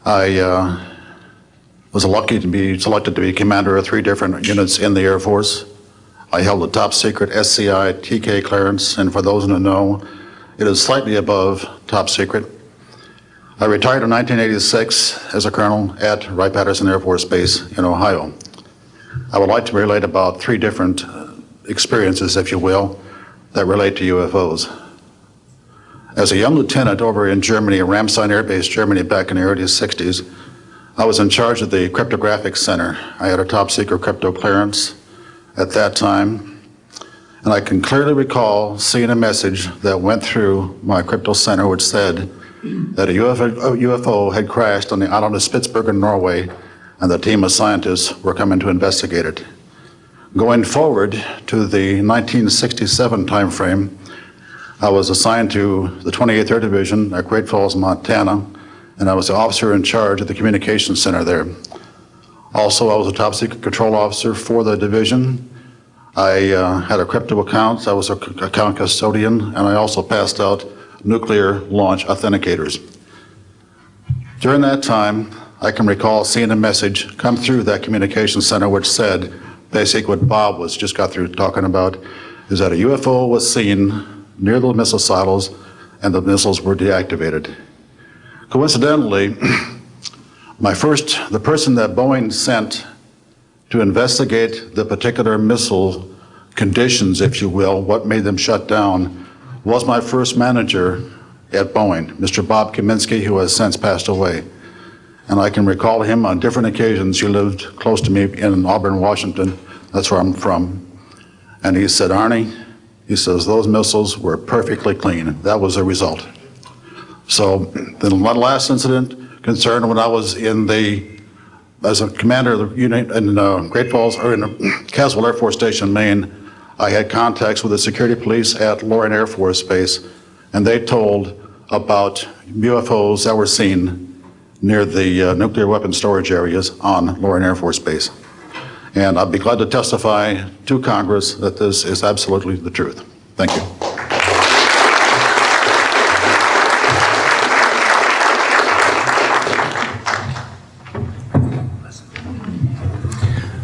Speaker 11: I was lucky to be selected to be commander of 3 different units in the Air Force. I held a top secret SCI TK clearance, and for those who don't know, it is slightly above top secret. I retired in 1986 as a colonel at Wright-Patterson Air Force Base in Ohio. I would like to relate about 3 different experiences, if you will, that relate to UFOs. As a young lieutenant over in Germany, Ramstein Air Base, Germany, back in the early 60s, I was in charge of the cryptographic center. I had a top secret crypto clearance at that time, and I can clearly recall seeing a message that went through my crypto center which said that a UFO had crashed on the island of Spitsbergen, Norway, and the team of scientists were coming to investigate it. Going forward to the 1967 timeframe, I was assigned to the 28th Air Division at Great Falls, Montana, and I was the officer in charge of the communications center there. Also, I was a top secret control officer for the division. I had a crypto account. I was an account custodian, and I also passed out nuclear launch authenticators. During that time, I can recall seeing a message come through that communications center which said, basically what Bob just got through talking about, is that a UFO was seen near the missile silos and the missiles were deactivated. Coincidentally, The person that Boeing sent to investigate the particular missile conditions, if you will, what made them shut down, was my first manager at Boeing, Mr. Bob Kaminsky, who has since passed away. And I can recall him on different occasions. He lived close to me in Auburn, Washington. That's where I'm from. And he said, Arnie, he says, those missiles were perfectly clean. That was the result. So the last incident concerned when I was as a commander of the unit in Great Falls, or in Caswell Air Force Station, Maine. I had contacts with the security police at Loring Air Force Base, and they told about UFOs that were seen near the nuclear weapon storage areas on Loring Air Force Base. And I'd be glad to testify to Congress that this is absolutely the truth. Thank you.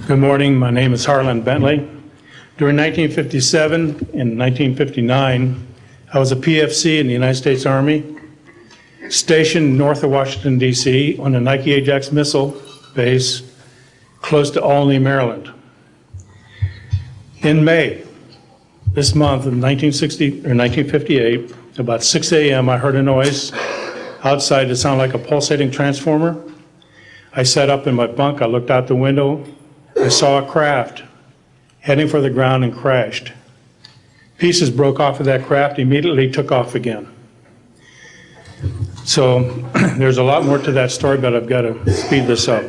Speaker 12: Good morning. My name is Harlan Bentley. During 1957 and 1959, I was a PFC in the United States Army, stationed north of Washington, D.C. on the Nike Ajax missile base close to Olney, Maryland. In May, this month of 1958, about 6 a.m., I heard a noise outside that sounded like a pulsating transformer. I sat up in my bunk, I looked out the window, I saw a craft heading for the ground and crashed. Pieces broke off of that craft, immediately took off again. So there's a lot more to that story, but I've got to speed this up.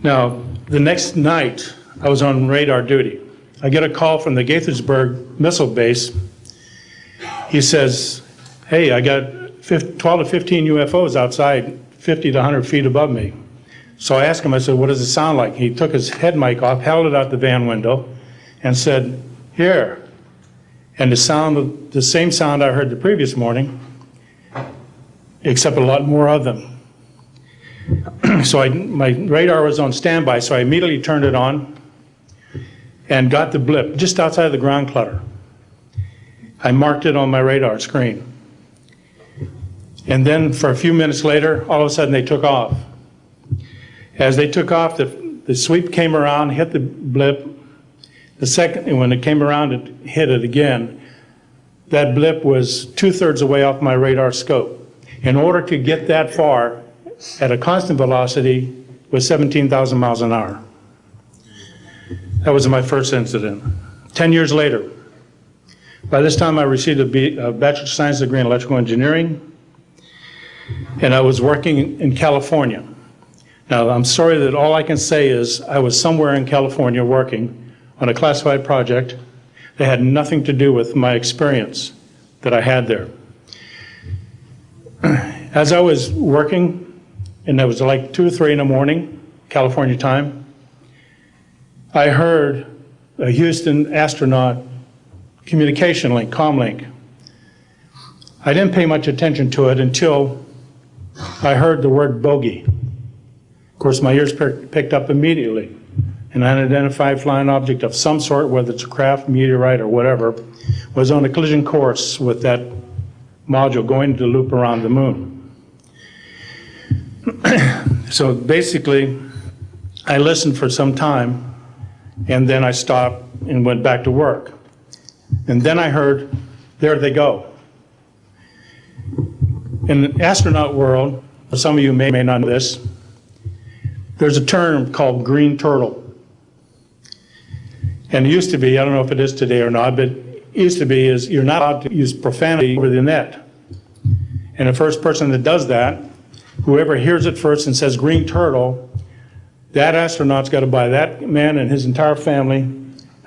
Speaker 12: Now, the next night, I was on radar duty. I get a call from the Gaithersburg missile base. He says, hey, I got 12 to 15 UFOs outside, 50 to 100 feet above me. So I asked him, I said, what does it sound like? He took his head mic off, held it out the van window, and said, here. And the same sound I heard the previous morning, except a lot more of them. So my radar was on standby, so I immediately turned it on and got the blip just outside the ground clutter. I marked it on my radar screen. And then for a few minutes later, all of a sudden they took off. As they took off, the sweep came around, hit the blip. The second, and when it came around, it hit it again. That blip was 2/3 away off my radar scope. In order to get that far at a constant velocity was 17,000 miles an hour. That was my first incident. 10 years later, by this time I received a Bachelor of Science degree in electrical engineering, and I was working in California. Now, I'm sorry that all I can say is I was somewhere in California working on a classified project that had nothing to do with my experience that I had there. As I was working, and it was like 2 or 3 in the morning, California time, I heard a Houston astronaut communication link, comlink. I didn't pay much attention to it until I heard the word bogey. Of course, my ears picked up immediately. An unidentified flying object of some sort, whether it's a craft, meteorite, or whatever, was on a collision course with that module going to loop around the moon. So basically, I listened for some time, and then I stopped and went back to work. And then I heard, there they go. In the astronaut world, some of you may not know this, there's a term called green turtle. And it used to be, I don't know if it is today or not, but it used to be is you're not allowed to use profanity over the net. And the first person that does that, whoever hears it first and says green turtle, that astronaut's got to buy that man and his entire family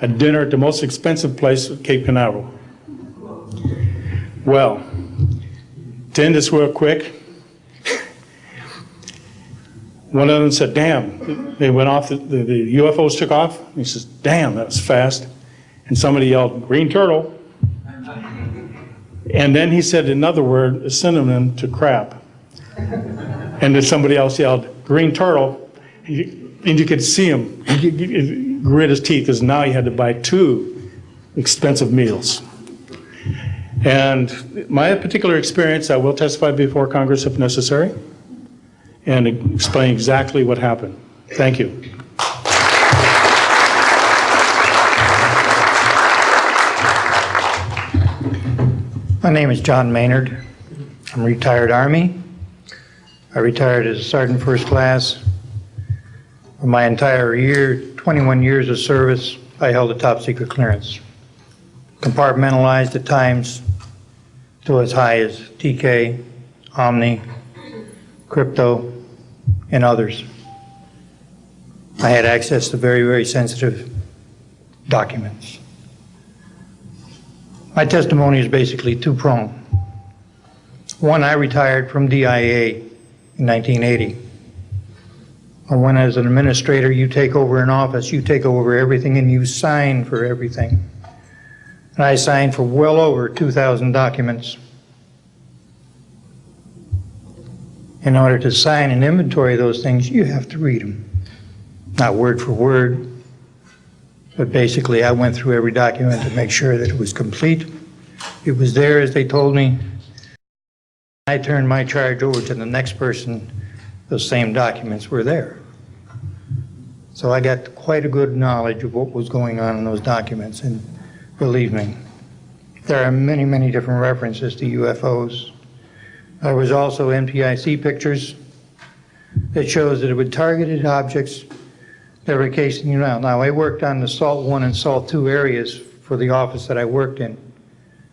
Speaker 12: a dinner at the most expensive place at Cape Canaveral. Well, to end this real quick, one of them said, damn, they went off, the UFOs took off. He says, damn, that was fast. And somebody yelled, green turtle. And then he said another word, a synonym to crap. And then somebody else yelled, green turtle. And you could see him, he grit his teeth, because now he had to buy 2 expensive meals. And my particular experience, I will testify before Congress if necessary, and explain exactly what happened. Thank you.
Speaker 13: My name is John Maynard. I'm retired Army. I retired as a Sergeant First Class. For my entire 21 years of service, I held a top secret clearance. Compartmentalized at times to as high as TK, Omni, Crypto, and others. I had access to very, very sensitive documents. My testimony is basically two-pronged. One, I retired from DIA in 1980. And when as an administrator, you take over an office, you take over everything and you sign for everything. And I signed for well over 2,000 documents. In order to sign and inventory those things, you have to read them. Not word for word, but basically I went through every document to make sure that it was complete. It was there as they told me. I turned my charge over to the next person, those same documents were there. So I got quite a good knowledge of what was going on in those documents, and believe me, there are many, many different references to UFOs. There was also NPIC pictures that shows that it would targeted objects that were casing you out. Now, I worked on the SALT 1 and SALT 2 areas for the office that I worked in.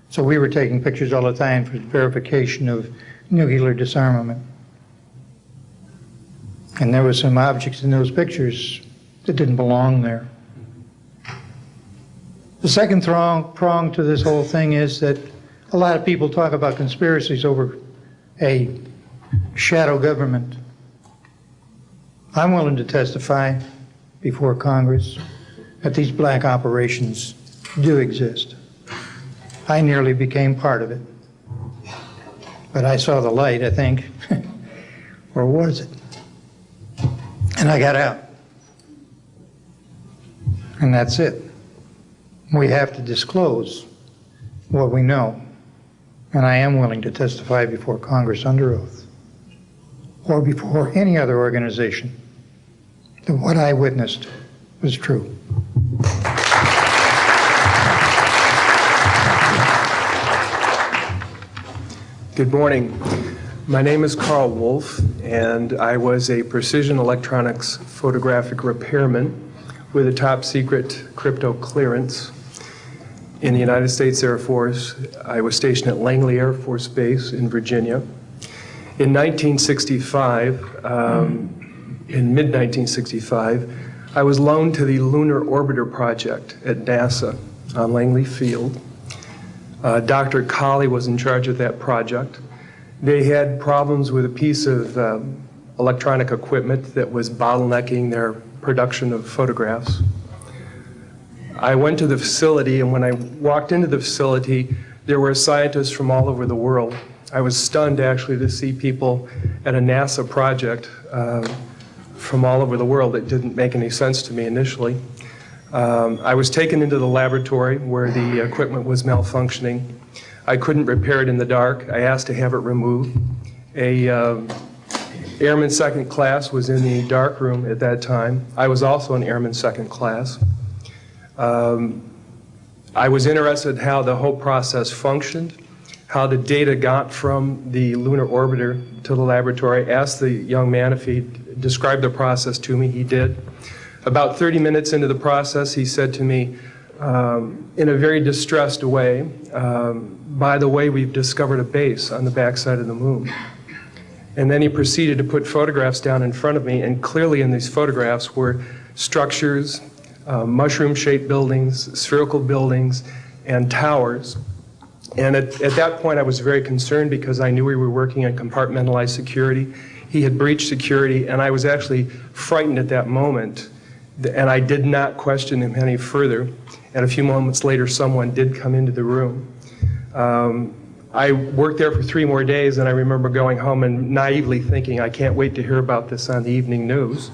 Speaker 13: So we were taking pictures all the time for verification of nuclear disarmament. And there were some objects in those pictures that didn't belong there. The second prong to this whole thing is that a lot of people talk about conspiracies over a shadow government. I'm willing to testify before Congress that these black operations do exist. I nearly became part of it. But I saw the light, I think, or was it? And I got out. And that's it. We have to disclose what we know. And I am willing to testify before Congress under oath, or before any other organization, that what I witnessed was true.
Speaker 14: Good morning. My name is Carl Wolf, and I was a precision electronics photographic repairman with a top secret crypto clearance in the United States Air Force. I was stationed at Langley Air Force Base in Virginia. In 1965, in mid-1965, I was loaned to the Lunar Orbiter Project at NASA on Langley Field. Dr. Colley was in charge of that project. They had problems with a piece of electronic equipment that was bottlenecking their production of photographs. I went to the facility, and when I walked into the facility, there were scientists from all over the world. I was stunned, actually, to see people at a NASA project from all over the world. It didn't make any sense to me initially. I was taken into the laboratory where the equipment was malfunctioning. I couldn't repair it in the dark. I asked to have it removed. A Airman Second Class was in the dark room at that time. I was also an Airman Second Class. I was interested in how the whole process functioned, how the data got from the lunar orbiter to the laboratory. I asked the young man if he'd describe the process to me. He did. About 30 minutes into the process, he said to me, in a very distressed way, by the way, we've discovered a base on the backside of the moon. And then he proceeded to put photographs down in front of me, and clearly in these photographs were structures, mushroom-shaped buildings, spherical buildings, and towers. And at that point, I was very concerned because I knew we were working on compartmentalized security. He had breached security, and I was actually frightened at that moment. And I did not question him any further. And a few moments later, someone did come into the room. I worked there for 3 more days, and I remember going home and naively thinking, I can't wait to hear about this on the evening news.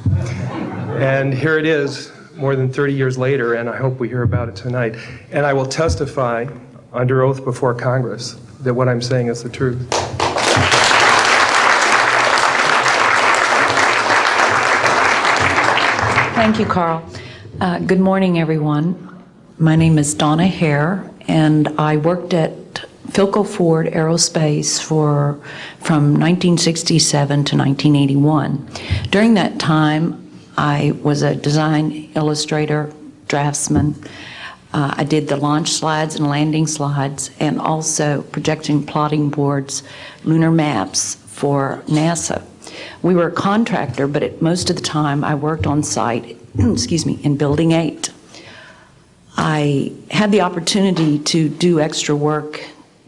Speaker 14: And here it is, more than 30 years later, and I hope we hear about it tonight. And I will testify under oath before Congress that what I'm saying is the truth.
Speaker 15: Thank you, Carl. Good morning, everyone. My name is Donna Hare, and I worked at Philco Ford Aerospace from 1967 to 1981. During that time, I was a design illustrator, draftsman. I did the launch slides and landing slides, and also projection plotting boards, lunar maps for NASA. We were a contractor, but most of the time I worked on site, excuse me, in Building 8. I had the opportunity to do extra work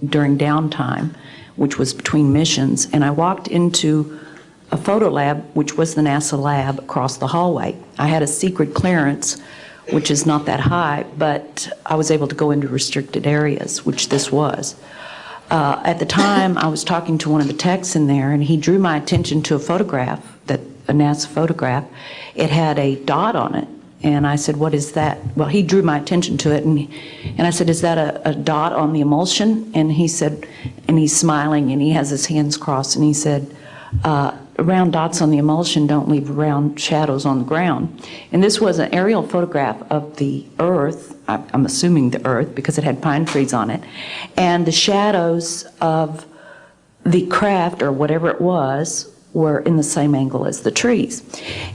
Speaker 15: during downtime, which was between missions, and I walked into a photo lab, which was the NASA lab across the hallway. I had a secret clearance, which is not that high, but I was able to go into restricted areas, which this was. At the time, I was talking to one of the techs in there, and he drew my attention to a photograph, a NASA photograph. It had a dot on it, and I said, "What is that?" Well, he drew my attention to it, and I said, "Is that a dot on the emulsion?" And he said, and he's smiling, and he has his hands crossed, and he said, "Round dots on the emulsion don't leave round shadows on the ground." And this was an aerial photograph of the Earth, I'm assuming the Earth, because it had pine trees on it, and the shadows of the craft, or whatever it was, were in the same angle as the trees.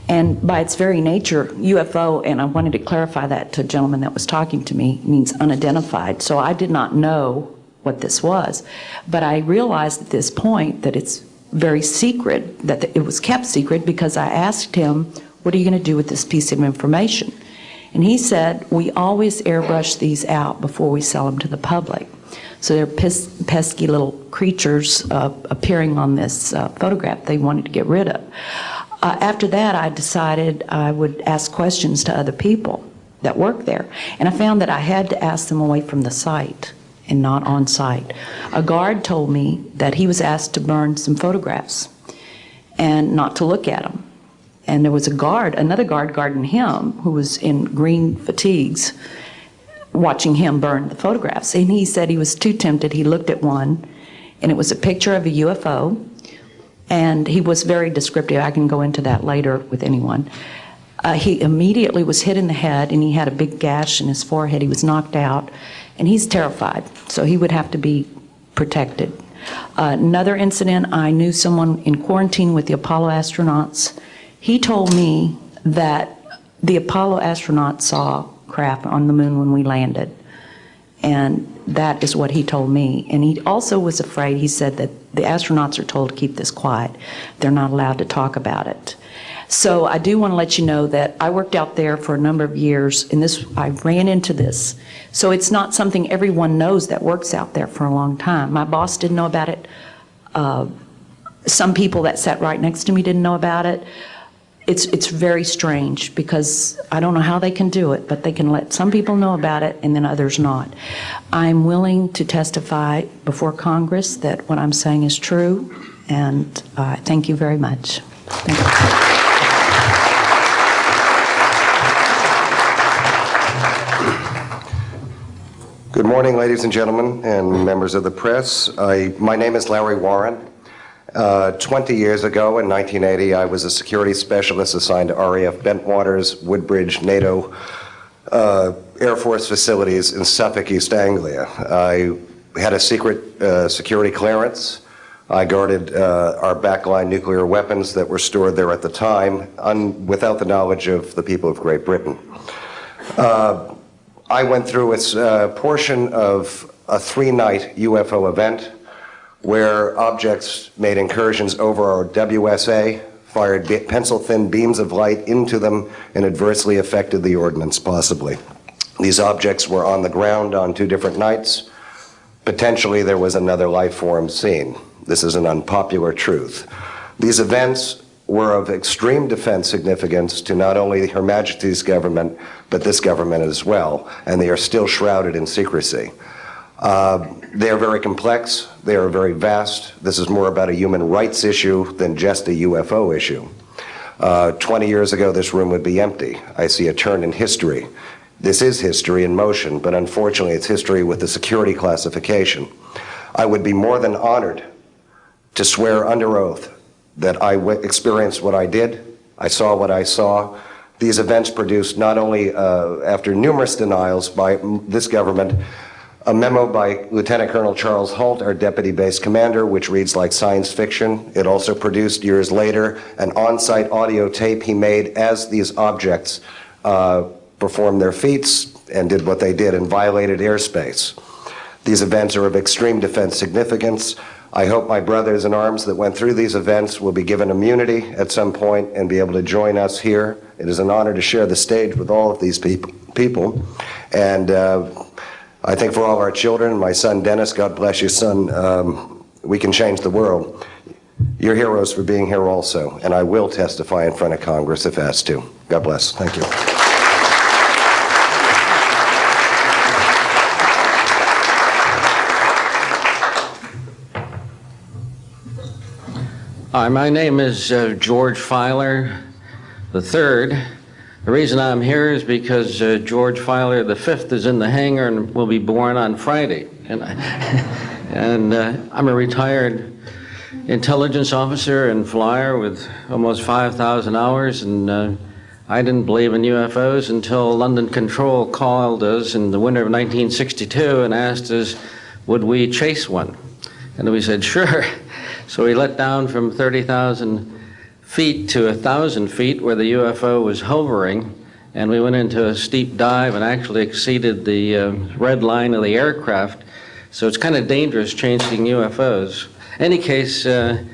Speaker 15: And by its very nature, UFO, and I wanted to clarify that to a gentleman that was talking to me, means unidentified. So I did not know what this was. But I realized at this point that it's very secret, that it was kept secret, because I asked him, "What are you going to do with this piece of information?" And he said, "We always airbrush these out before we sell them to the public." So they're pesky little creatures appearing on this photograph they wanted to get rid of. After that, I decided I would ask questions to other people that work there. And I found that I had to ask them away from the site and not on site. A guard told me that he was asked to burn some photographs and not to look at them. And there was another guard guarding him, who was in green fatigues, watching him burn the photographs. And he said he was too tempted. He looked at one, and it was a picture of a UFO, and he was very descriptive. I can go into that later with anyone. He immediately was hit in the head, and he had a big gash in his forehead. He was knocked out, and he's terrified, so he would have to be protected. Another incident, I knew someone in quarantine with the Apollo astronauts. He told me that the Apollo astronauts saw craft on the moon when we landed, and that is what he told me. And he also was afraid. He said that the astronauts are told to keep this quiet. They're not allowed to talk about it. So I do want to let you know that I worked out there for a number of years, and I ran into this. So it's not something everyone knows that works out there for a long time. My boss didn't know about it. Some people that sat right next to me didn't know about it. It's very strange, because I don't know how they can do it, but they can let some people know about it and then others not. I'm willing to testify before Congress that what I'm saying is true, and thank you very much. Thank you.
Speaker 16: Good morning, ladies and gentlemen, and members of the press. My name is Larry Warren. 20 years ago, in 1980, I was a security specialist assigned to RAF Bentwaters, Woodbridge, NATO Air Force facilities in Suffolk, East Anglia. I had a secret security clearance. I guarded our backline nuclear weapons that were stored there at the time, without the knowledge of the people of Great Britain. I went through a portion of a 3-night UFO event where objects made incursions over our WSA, fired pencil-thin beams of light into them, and adversely affected the ordnance, possibly. These objects were on the ground on 2 different nights. Potentially, there was another life form seen. This is an unpopular truth. These events were of extreme defense significance to not only Her Majesty's government, but this government as well, and they are still shrouded in secrecy. They are very complex, they are very vast. This is more about a human rights issue than just a UFO issue. 20 years ago, this room would be empty. I see a turn in history. This is history in motion, but unfortunately it's history with the security classification. I would be more than honored to swear under oath that I experienced what I did, I saw what I saw, These events produced not only, after numerous denials by this government, a memo by Lieutenant Colonel Charles Holt, our deputy base commander, which reads like science fiction. It also produced, years later, an on-site audio tape he made as these objects performed their feats and did what they did and violated airspace. These events are of extreme defense significance. I hope my brothers in arms that went through these events will be given immunity at some point and be able to join us here. It is an honor to share the stage with all of these people. And I think for all of our children, my son Dennis, God bless you, son, we can change the world. You're heroes for being here also, and I will testify in front of Congress if asked to. God bless. Thank you.
Speaker 17: Hi, my name is George Filer III. The reason I'm here is because George Filer V is in the hangar and will be born on Friday. And, I'm a retired intelligence officer and flyer with almost 5,000 hours, and I didn't believe in UFOs until London Control called us in the winter of 1962 and asked us, would we chase one? And we said, sure. So we let down from 30,000 feet to 1,000 feet where the UFO was hovering, and we went into a steep dive and actually exceeded the red line of the aircraft. So it's kind of dangerous chasing UFOs. In any case, I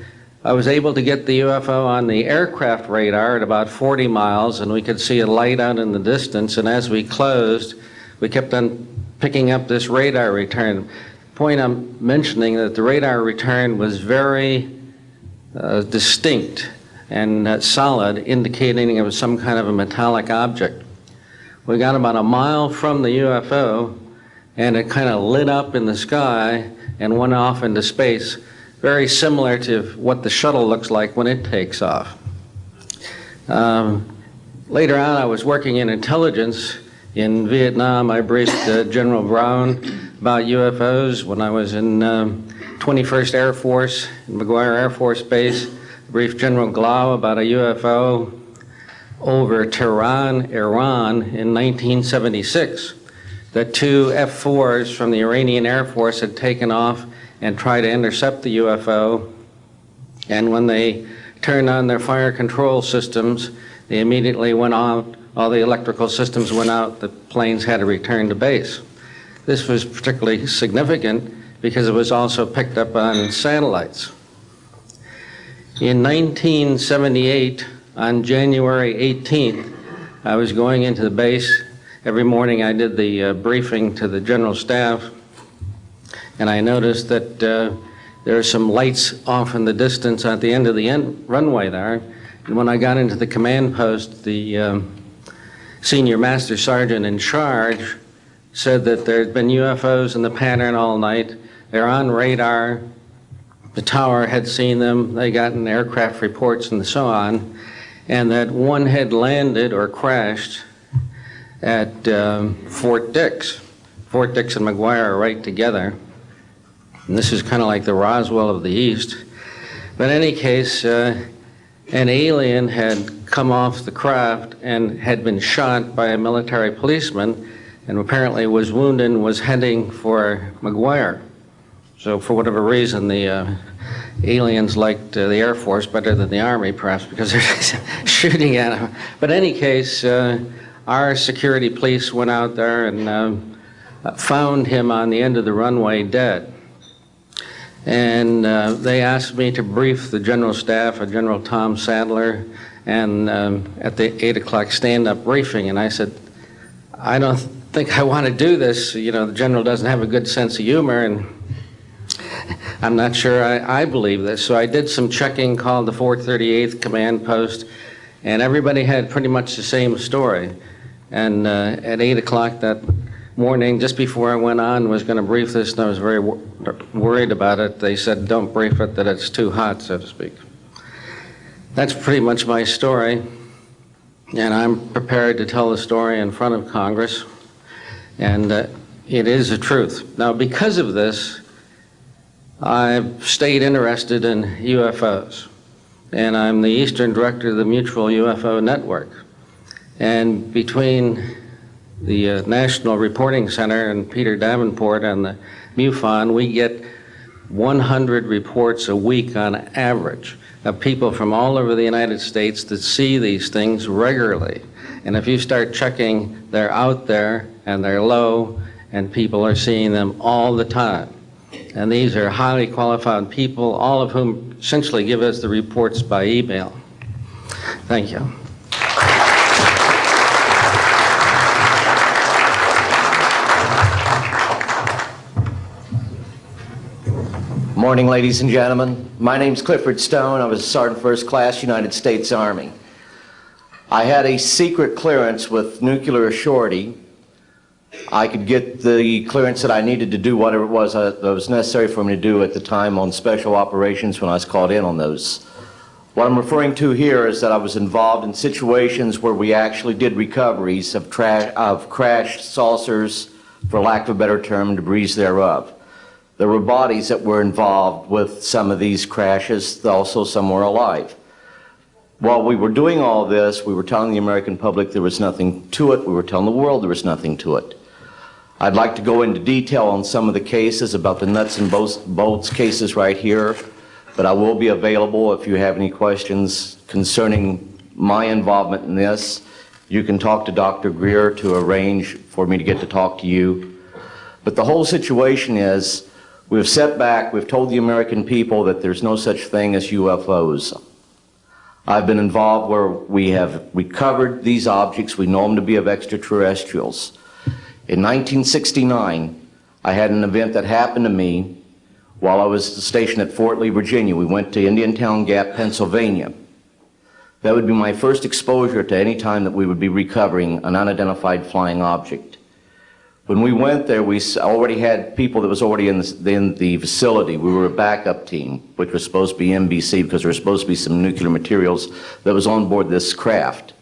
Speaker 17: was able to get the UFO on the aircraft radar at about 40 miles, and we could see a light out in the distance, and as we closed, we kept on picking up this radar return. Point I'm mentioning that the radar return was very distinct and solid, indicating it was some kind of a metallic object. We got about a mile from the UFO, and it kind of lit up in the sky and went off into space, very similar to what the shuttle looks like when it takes off. Later on, I was working in intelligence. In Vietnam, I briefed General Brown about UFOs. When I was in 21st Air Force, in McGuire Air Force Base, I briefed General Glau about a UFO over Tehran, Iran in 1976. That two F-4s from the Iranian Air Force had taken off and tried to intercept the UFO. And when they turned on their fire control systems, they immediately went on. All the electrical systems went out. The planes had to return to base. This was particularly significant because it was also picked up on satellites. In 1978, on January 18th, I was going into the base. Every morning I did the briefing to the general staff, and I noticed that there are some lights off in the distance at the end of the runway there. And when I got into the command post, the senior master sergeant in charge said that there had been UFOs in the pattern all night. They're on radar. The tower had seen them. They got in aircraft reports and so on. And that one had landed or crashed at Fort Dix. Fort Dix and McGuire are right together. And this is kind of like the Roswell of the East. But in any case, an alien had come off the craft and had been shot by a military policeman, and apparently was wounded and was heading for McGuire. So for whatever reason, the aliens liked the Air Force better than the Army, perhaps because they're shooting at them. But in any case, our security police went out there and found him on the end of the runway dead. And they asked me to brief the general staff, General Tom Sadler, and at the 8 o'clock stand-up briefing, and I said, I don't think I want to do this. You know, the general doesn't have a good sense of humor, and I'm not sure I believe this. So I did some checking, called the 438th Command Post, and everybody had pretty much the same story. And at 8 o'clock that morning, just before I went on, was going to brief this, and I was very worried about it. They said, don't brief it, that it's too hot, so to speak. That's pretty much my story, and I'm prepared to tell the story in front of Congress, and it is the truth. Now, because of this, I've stayed interested in UFOs, and I'm the Eastern Director of the Mutual UFO Network. And between the National Reporting Center and Peter Davenport and the MUFON, we get 100 reports a week on average of people from all over the United States that see these things regularly. And if you start checking, they're out there and they're low, and people are seeing them all the time. And these are highly qualified people, all of whom essentially give us the reports by email. Thank you.
Speaker 18: Morning, ladies and gentlemen. My name's Clifford Stone. I was a Sergeant First Class, United States Army. I had a secret clearance with nuclear surety. I could get the clearance that I needed to do whatever it was that was necessary for me to do at the time on special operations when I was called in on those. What I'm referring to here is that I was involved in situations where we actually did recoveries of crashed saucers, for lack of a better term, debris thereof. There were bodies that were involved with some of these crashes, also some were alive. While we were doing all this, we were telling the American public there was nothing to it. We were telling the world there was nothing to it. I'd like to go into detail on some of the cases, about the nuts and bolts cases right here, but I will be available if you have any questions concerning my involvement in this. You can talk to Dr. Greer to arrange for me to get to talk to you. But the whole situation is, we've set back, we've told the American people that there's no such thing as UFOs. I've been involved where we have recovered these objects. We know them to be of extraterrestrials. In 1969, I had an event that happened to me while I was stationed at Fort Lee, Virginia. We went to Indiantown Gap, Pennsylvania. That would be my first exposure to any time that we would be recovering an unidentified flying object. When we went there, we already had people that was already in the facility. We were a backup team, which was supposed to be NBC because there was supposed to be some nuclear materials that was on board this craft.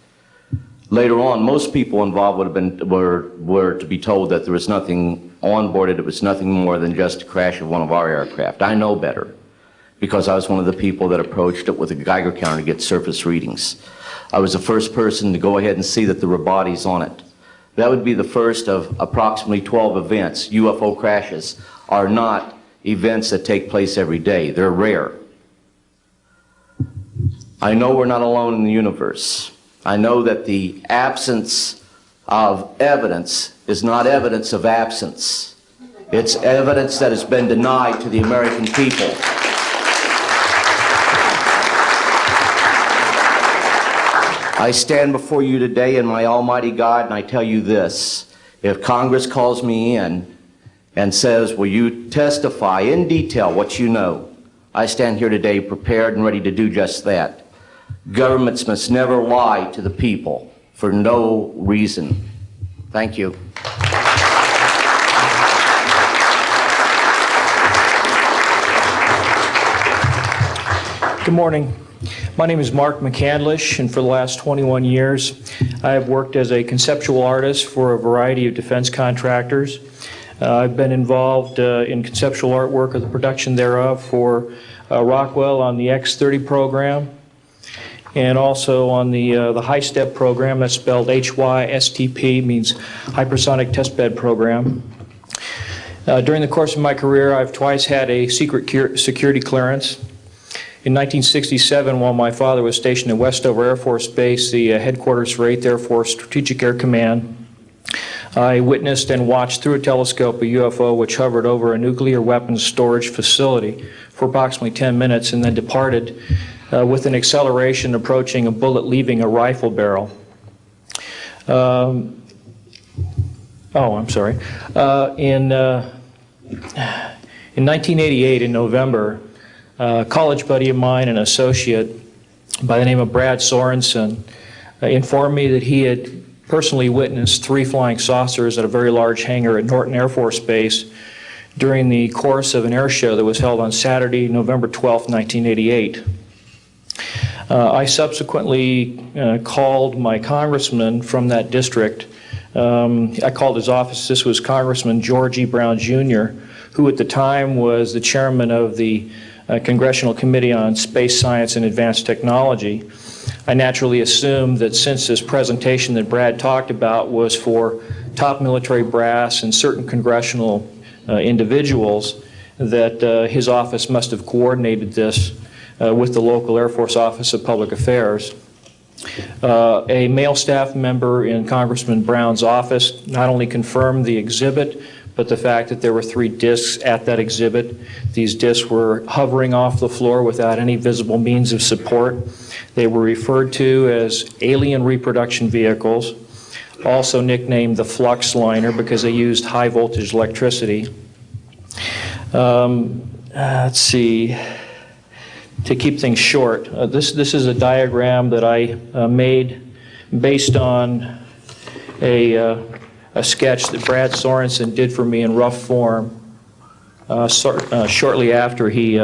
Speaker 18: Later on, most people involved would have been, were to be told that there was nothing on board it. It was nothing more than just a crash of one of our aircraft. I know better because I was one of the people that approached it with a Geiger counter to get surface readings. I was the first person to go ahead and see that there were bodies on it. That would be the first of approximately 12 events. UFO crashes are not events that take place every day. They're rare. I know we're not alone in the universe. I know that the absence of evidence is not evidence of absence. It's evidence that has been denied to the American people. I stand before you today in my almighty God and I tell you this. If Congress calls me in and says, will you testify in detail what you know, I stand here today prepared and ready to do just that. Governments must never lie to the people for no reason. Thank you.
Speaker 19: Good morning. My name is Mark McCandlish, and for the last 21 years, I have worked as a conceptual artist for a variety of defense contractors. I've been involved in conceptual artwork of the production thereof for Rockwell on the X-30 program, and also on the high-step program, that's spelled HYSTP, means Hypersonic Testbed Program. During the course of my career, I've twice had a secret security clearance. In 1967, while my father was stationed at Westover Air Force Base, the headquarters for 8th Air Force Strategic Air Command, I witnessed and watched through a telescope a UFO which hovered over a nuclear weapons storage facility for approximately 10 minutes and then departed with an acceleration approaching a bullet leaving a rifle barrel. In 1988, in November, a college buddy of mine, an associate by the name of Brad Sorensen, informed me that he had personally witnessed 3 flying saucers at a very large hangar at Norton Air Force Base during the course of an air show that was held on Saturday, November 12, 1988. I subsequently called my congressman from that district. I called his office. This was Congressman George E. Brown, Jr., who at the time was the chairman of the Congressional Committee on Space Science and Advanced Technology. I naturally assumed that since this presentation that Brad talked about was for top military brass and certain congressional individuals, that his office must have coordinated this with the local Air Force Office of Public Affairs. A male staff member in Congressman Brown's office not only confirmed the exhibit, but the fact that there were 3 discs at that exhibit. These discs were hovering off the floor without any visible means of support. They were referred to as alien reproduction vehicles, also nicknamed the flux liner because they used high voltage electricity. Let's see. To keep things short, this is a diagram that I made based on a sketch that Brad Sorensen did for me in rough form shortly after he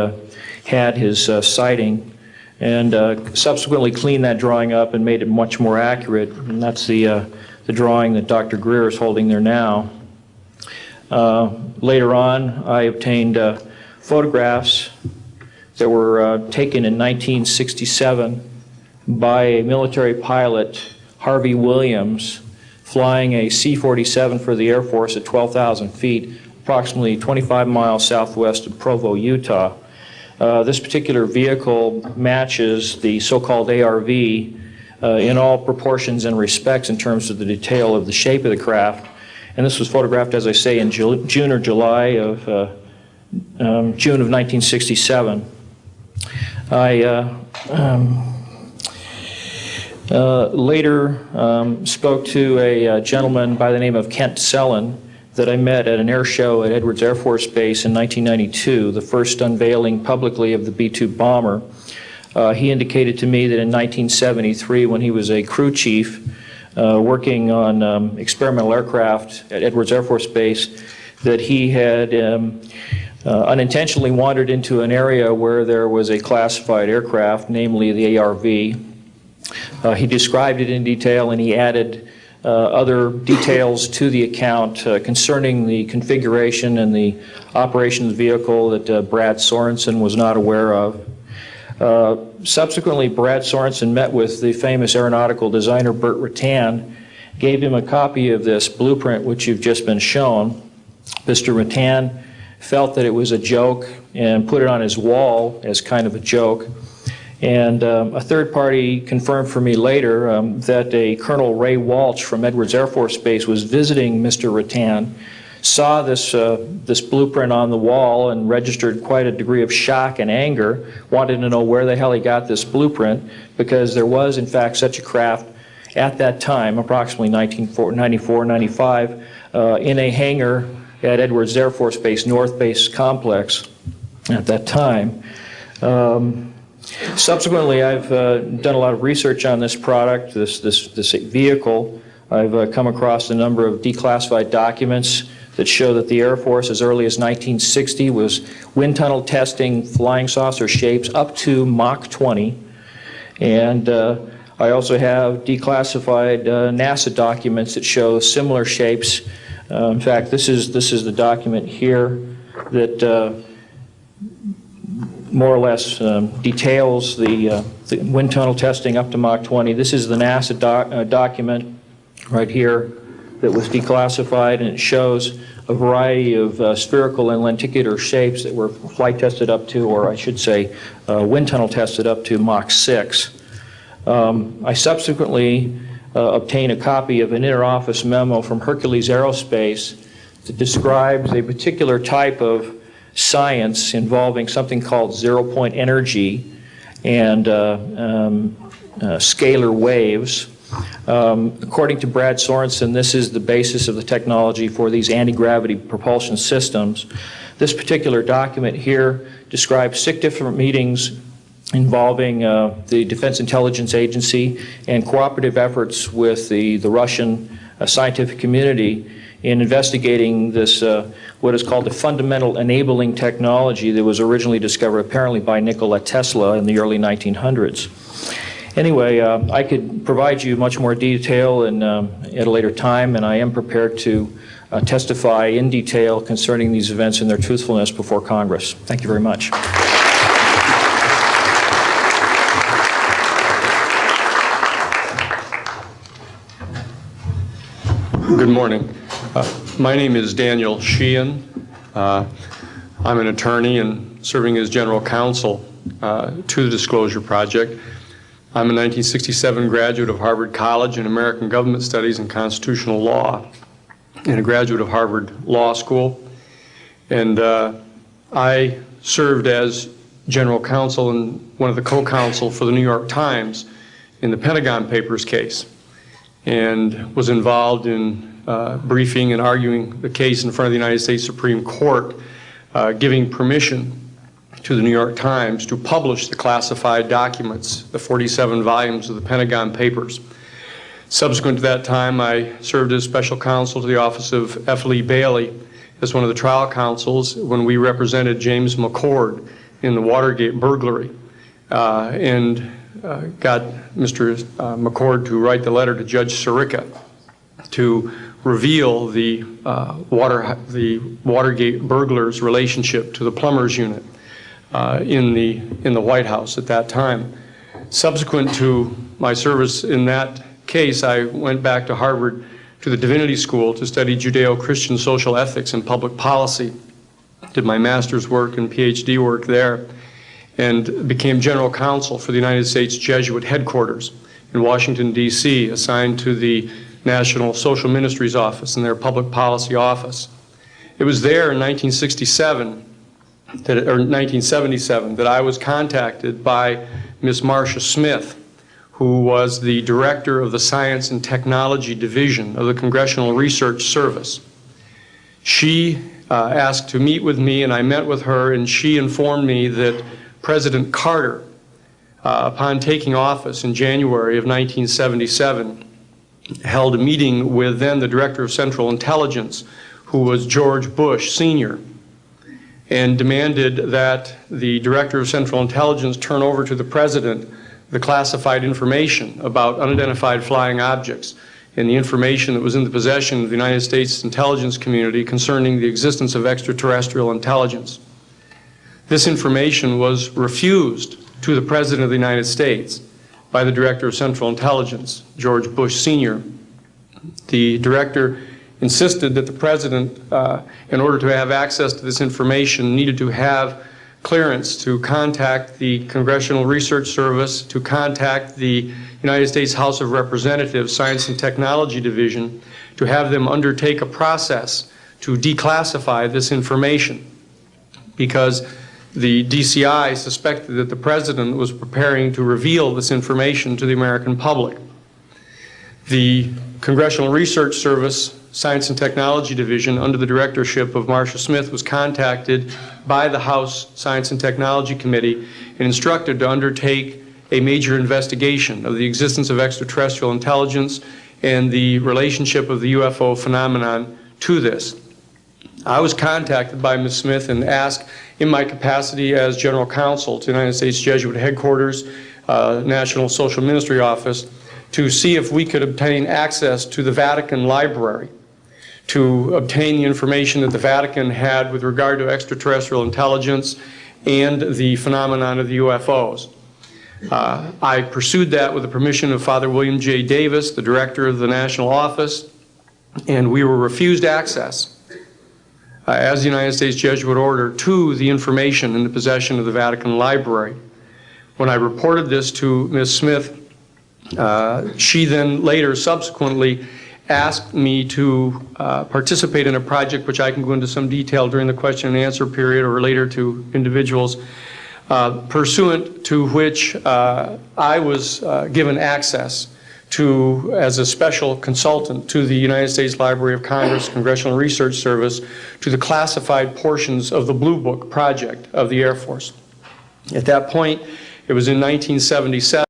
Speaker 19: had his sighting, and subsequently cleaned that drawing up and made it much more accurate. And that's the drawing that Dr. Greer is holding there now. Later on, I obtained photographs that were taken in 1967 by a military pilot, Harvey Williams, flying a C-47 for the Air Force at 12,000 feet, approximately 25 miles southwest of Provo, Utah. This particular vehicle matches the so-called ARV in all proportions and respects in terms of the detail of the shape of the craft. And this was photographed, as I say, in June or July of June of 1967. I later spoke to a gentleman by the name of Kent Sellen that I met at an air show at Edwards Air Force Base in 1992, the first unveiling publicly of the B-2 bomber. He indicated to me that in 1973, when he was a crew chief working on experimental aircraft at Edwards Air Force Base, that he had unintentionally wandered into an area where there was a classified aircraft, namely the ARV. He described it in detail, and he added other details to the account concerning the configuration and the operation of the vehicle that Brad Sorensen was not aware of. Subsequently, Brad Sorensen met with the famous aeronautical designer Burt Rutan, gave him a copy of this blueprint which you've just been shown. Mr. Rutan felt that it was a joke and put it on his wall as kind of a joke. And a third party confirmed for me later that a Colonel Ray Walsh from Edwards Air Force Base was visiting Mr. Rutan, saw this blueprint on the wall and registered quite a degree of shock and anger, wanted to know where the hell he got this blueprint, because there was in fact such a craft at that time, approximately 1994-95, in a hangar at Edwards Air Force Base, North Base Complex at that time. Subsequently, I've done a lot of research on this product, this vehicle. I've come across a number of declassified documents that show that the Air Force, as early as 1960, was wind tunnel testing flying saucer shapes up to Mach 20. And I also have declassified NASA documents that show similar shapes. In fact, this is the document here that more or less details the wind tunnel testing up to Mach 20. This is the NASA document right here that was declassified, and it shows a variety of spherical and lenticular shapes that were flight tested up to, or I should say, wind tunnel tested up to Mach 6. I subsequently obtained a copy of an inter-office memo from Hercules Aerospace that describes a particular type of science involving something called zero-point energy and scalar waves. According to Brad Sorensen, this is the basis of the technology for these anti-gravity propulsion systems. This particular document here describes 6 different meetings involving the Defense Intelligence Agency and cooperative efforts with the Russian scientific community in investigating this, what is called the fundamental enabling technology that was originally discovered apparently by Nikola Tesla in the early 1900s. Anyway, I could provide you much more detail at a later time, and I am prepared to testify in detail concerning these events and their truthfulness before Congress. Thank you very much.
Speaker 20: Good morning. My name is Daniel Sheehan. I'm an attorney and serving as general counsel to the Disclosure Project. I'm a 1967 graduate of Harvard College in American Government Studies and Constitutional Law, and a graduate of Harvard Law School. And I served as general counsel and one of the co-counsel for the New York Times in the Pentagon Papers case, and was involved in briefing and arguing the case in front of the United States Supreme Court, giving permission to the New York Times to publish the classified documents, the 47 volumes of the Pentagon Papers. Subsequent to that time, I served as special counsel to the office of F. Lee Bailey as one of the trial counsels when we represented James McCord in the Watergate burglary, and got Mr. McCord to write the letter to Judge Sirica to reveal the Watergate burglars' relationship to the plumbers unit in the White House at that time. Subsequent to my service in that case, I went back to Harvard to the Divinity School to study Judeo-Christian social ethics and public policy. Did my master's work and PhD work there, and became general counsel for the United States Jesuit headquarters in Washington, D.C., assigned to the National Social Ministries Office and their Public Policy Office. It was there in 1977 that I was contacted by Ms. Marcia Smith, who was the director of the Science and Technology Division of the Congressional Research Service. She asked to meet with me, and I met with her, and she informed me that President Carter, upon taking office in January of 1977, held a meeting with then the Director of Central Intelligence, who was George Bush Sr., and demanded that the Director of Central Intelligence turn over to the President the classified information about unidentified flying objects and the information that was in the possession of the United States intelligence community concerning the existence of extraterrestrial intelligence. This information was refused to the President of the United States by the Director of Central Intelligence, George Bush Sr. The Director insisted that the President, in order to have access to this information, needed to have clearance to contact the Congressional Research Service, to contact the United States House of Representatives Science and Technology Division, to have them undertake a process to declassify this information, because the DCI suspected that the President was preparing to reveal this information to the American public. The Congressional Research Service Science and Technology Division, under the directorship of Marcia Smith, was contacted by the House Science and Technology Committee and instructed to undertake a major investigation of the existence of extraterrestrial intelligence and the relationship of the UFO phenomenon to this. I was contacted by Ms. Smith and asked, in my capacity as general counsel to the United States Jesuit headquarters, National Social Ministry Office, to see if we could obtain access to the Vatican Library, to obtain the information that the Vatican had with regard to extraterrestrial intelligence and the phenomenon of the UFOs. I pursued that with the permission of Father William J. Davis, the director of the National Office, and we were refused access as the United States Jesuit Order to the information in the possession of the Vatican Library. When I reported this to Ms. Smith, she then later subsequently asked me to participate in a project which I can go into some detail during the question and answer period or later to individuals, pursuant to which I was given access to, as a special consultant to the United States Library of Congress Congressional Research Service, to the classified portions of the Blue Book project of the Air Force. At that point, it was in 1977,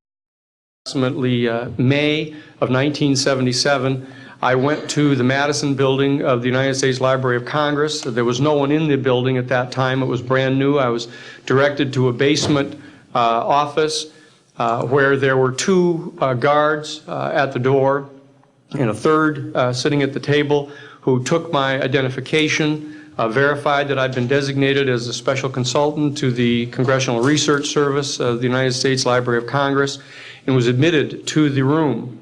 Speaker 20: approximately May of 1977, I went to the Madison building of the United States Library of Congress. There was no one in the building at that time. It was brand new. I was directed to a basement office where there were two guards at the door and a third sitting at the table, who took my identification, verified that I'd been designated as a special consultant to the Congressional Research Service of the United States Library of Congress, and was admitted to the room.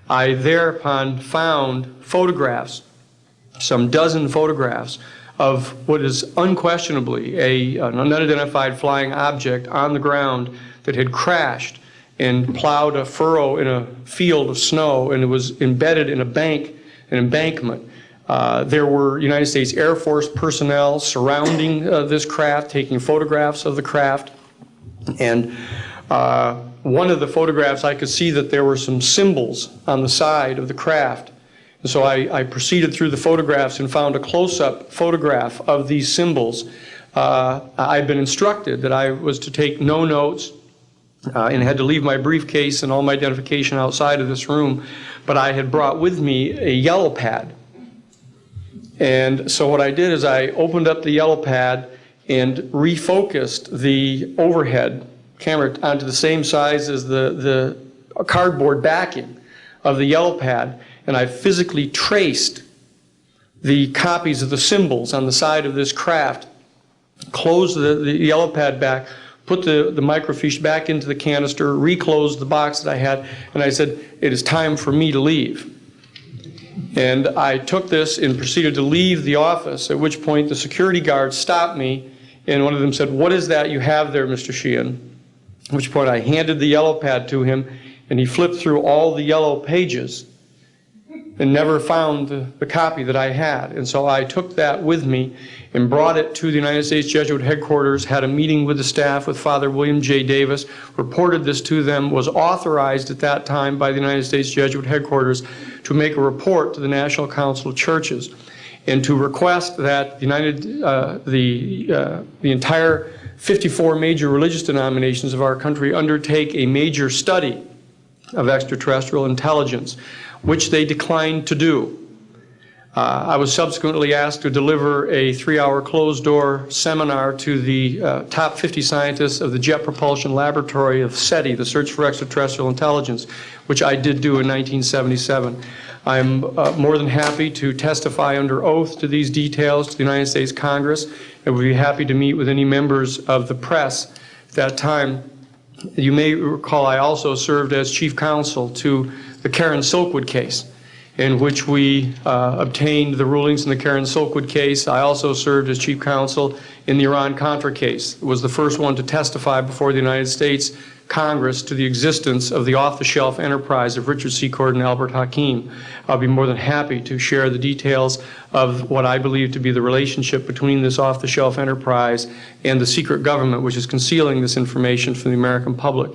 Speaker 20: I thereupon found photographs, some dozen photographs, of what is unquestionably an unidentified flying object on the ground that had crashed and plowed a furrow in a field of snow, and it was embedded in an embankment. There were United States Air Force personnel surrounding this craft, taking photographs of the craft. And one of the photographs, I could see that there were some symbols on the side of the craft. And so I proceeded through the photographs and found a close-up photograph of these symbols. I'd been instructed that I was to take no notes and had to leave my briefcase and all my identification outside of this room, but I had brought with me a yellow pad. And so what I did is I opened up the yellow pad and refocused the overhead camera onto the same size as the cardboard backing of the yellow pad, and I physically traced the copies of the symbols on the side of this craft, closed the yellow pad back, put the microfiche back into the canister, reclosed the box that I had, and I said, it is time for me to leave. And I took this and proceeded to leave the office, at which point the security guards stopped me, and one of them said, "What is that you have there, Mr. Sheehan?" At which point I handed the yellow pad to him, and he flipped through all the yellow pages and never found the copy that I had. And so I took that with me and brought it to the United States Jesuit headquarters, had a meeting with the staff, with Father William J. Davis, reported this to them, was authorized at that time by the United States Jesuit headquarters to make a report to the National Council of Churches and to request that the entire 54 major religious denominations of our country undertake a major study of extraterrestrial intelligence, which they declined to do. I was subsequently asked to deliver a 3-hour closed-door seminar to the top 50 scientists of the Jet Propulsion Laboratory of SETI, the Search for Extraterrestrial Intelligence, which I did do in 1977. I'm more than happy to testify under oath to these details to the United States Congress, and would be happy to meet with any members of the press at that time. You may recall I also served as chief counsel to the Karen Silkwood case, in which we obtained the rulings in the Karen Silkwood case. I also served as chief counsel in the Iran-Contra case. It was the first one to testify before the United States Congress to the existence of the off-the-shelf enterprise of Richard Secord and Albert Hakim. I'll be more than happy to share the details of what I believe to be the relationship between this off-the-shelf enterprise and the secret government, which is concealing this information from the American public.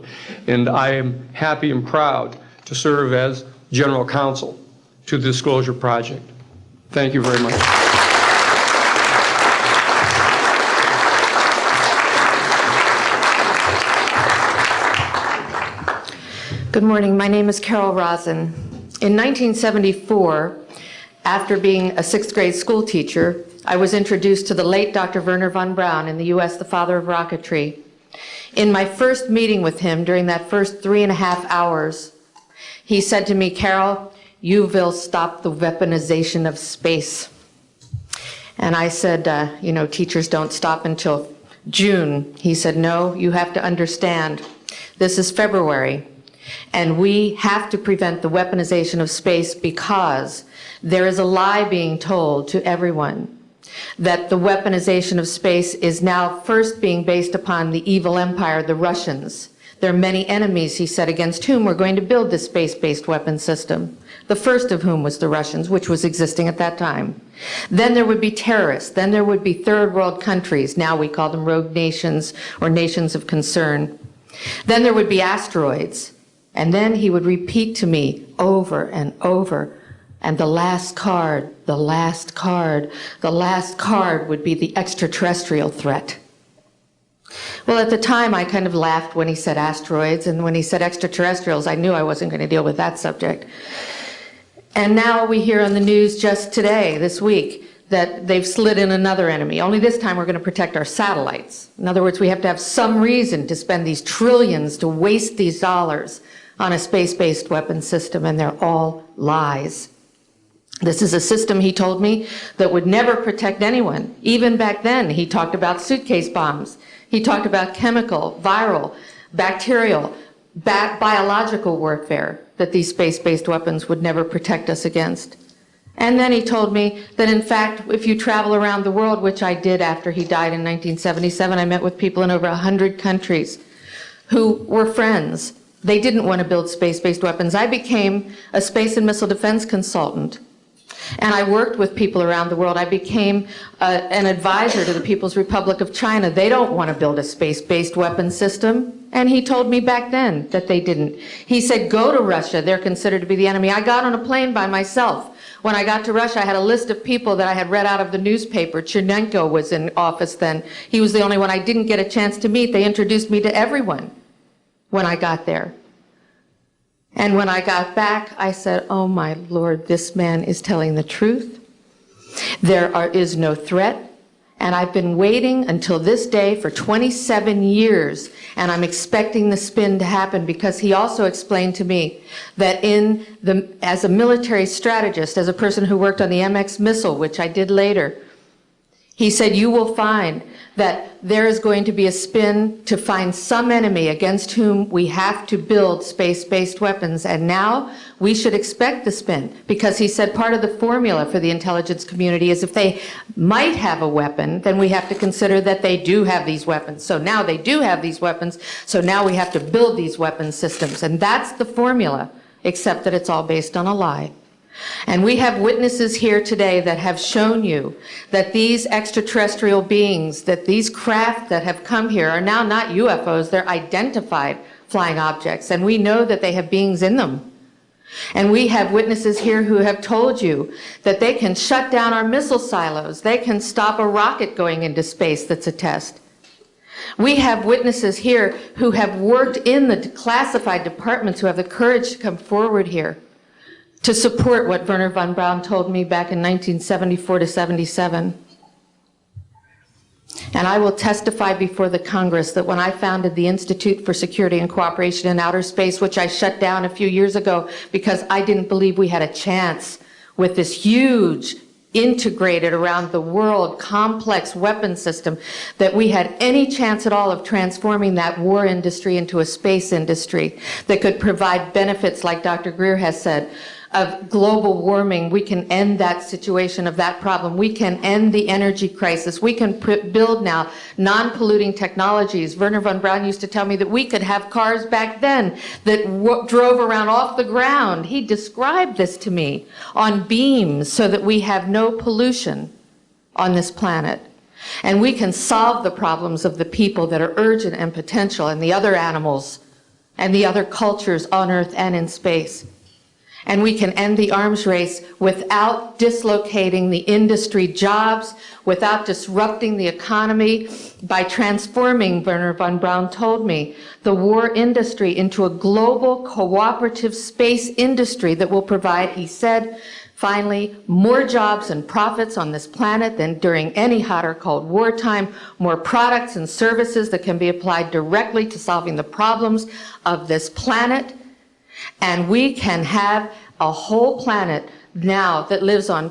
Speaker 20: And I am happy and proud to serve as general counsel to the Disclosure Project. Thank you very much.
Speaker 21: Good morning. My name is Carol Rosen. In 1974, after being a 6th grade school teacher, I was introduced to the late Dr. Wernher von Braun, in the U.S. the father of rocketry. In my first meeting with him, during that first 3.5 hours, he said to me, "Carol, you will stop the weaponization of space." And I said, you know, teachers don't stop until June. He said, "No, you have to understand, this is February, and we have to prevent the weaponization of space because there is a lie being told to everyone that the weaponization of space is now first being based upon the evil empire, the Russians. There are many enemies," he said, "against whom we're going to build this space-based weapon system. The first of whom was the Russians, which was existing at that time. Then there would be terrorists. Then there would be third world countries. Now we call them rogue nations or nations of concern. Then there would be asteroids." And then he would repeat to me over and over, and the last card, the last card, the last card would be the extraterrestrial threat. Well, at the time, I kind of laughed when he said asteroids, and when he said extraterrestrials, I knew I wasn't going to deal with that subject. And now we hear on the news just today, this week, that they've slid in another enemy. Only this time we're going to protect our satellites. In other words, we have to have some reason to spend these trillions, to waste these dollars on a space-based weapon system, and they're all lies. This is a system, he told me, that would never protect anyone. Even back then, he talked about suitcase bombs. He talked about chemical, viral, bacterial, biological warfare that these space-based weapons would never protect us against. And then he told me that, in fact, if you travel around the world, which I did after he died in 1977, I met with people in over 100 countries who were friends. They didn't want to build space-based weapons. I became a space and missile defense consultant, and I worked with people around the world. I became an advisor to the People's Republic of China. They don't want to build a space-based weapon system, and he told me back then that they didn't. He said, go to Russia. They're considered to be the enemy. I got on a plane by myself. When I got to Russia, I had a list of people that I had read out of the newspaper. Chernenko was in office then. He was the only one I didn't get a chance to meet. They introduced me to everyone when I got there. And when I got back, I said, oh my Lord, this man is telling the truth. There is no threat. And I've been waiting until this day for 27 years, and I'm expecting the spin to happen, because he also explained to me that as a military strategist, as a person who worked on the MX missile, which I did later, he said, you will find that there is going to be a spin to find some enemy against whom we have to build space-based weapons. And now we should expect the spin, because he said part of the formula for the intelligence community is if they might have a weapon, then we have to consider that they do have these weapons. So now they do have these weapons, so now we have to build these weapon systems. And that's the formula, except that it's all based on a lie. And we have witnesses here today that have shown you that these extraterrestrial beings, that these craft that have come here are now not UFOs, they're identified flying objects, and we know that they have beings in them. And we have witnesses here who have told you that they can shut down our missile silos, they can stop a rocket going into space that's a test. We have witnesses here who have worked in the classified departments, who have the courage to come forward here to support what Wernher von Braun told me back in 1974 to 77. And I will testify before the Congress that when I founded the Institute for Security and Cooperation in Outer Space, which I shut down a few years ago because I didn't believe we had a chance with this huge, integrated around the world, complex weapon system, that we had any chance at all of transforming that war industry into a space industry that could provide benefits, like Dr. Greer has said, of global warming. We can end that situation of that problem. We can end the energy crisis. We can build now non-polluting technologies. Wernher von Braun used to tell me that we could have cars back then that drove around off the ground. He described this to me on beams so that we have no pollution on this planet. And we can solve the problems of the people that are urgent and potential, and the other animals and the other cultures on Earth and in space. And we can end the arms race without dislocating the industry jobs, without disrupting the economy, by transforming, Wernher von Braun told me, the war industry into a global cooperative space industry that will provide, he said, finally, more jobs and profits on this planet than during any hot or cold wartime, more products and services that can be applied directly to solving the problems of this planet. And we can have a whole planet now that lives in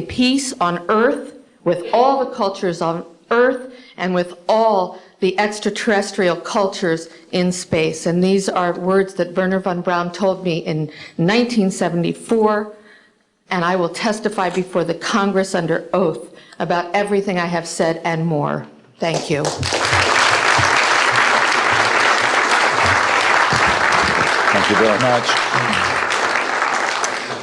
Speaker 21: peace on Earth, with all the cultures on Earth, and with all the extraterrestrial cultures in space. And these are words that Wernher von Braun told me in 1974, and I will testify before the Congress under oath about everything I have said and more. Thank you.
Speaker 2: Thank you very much.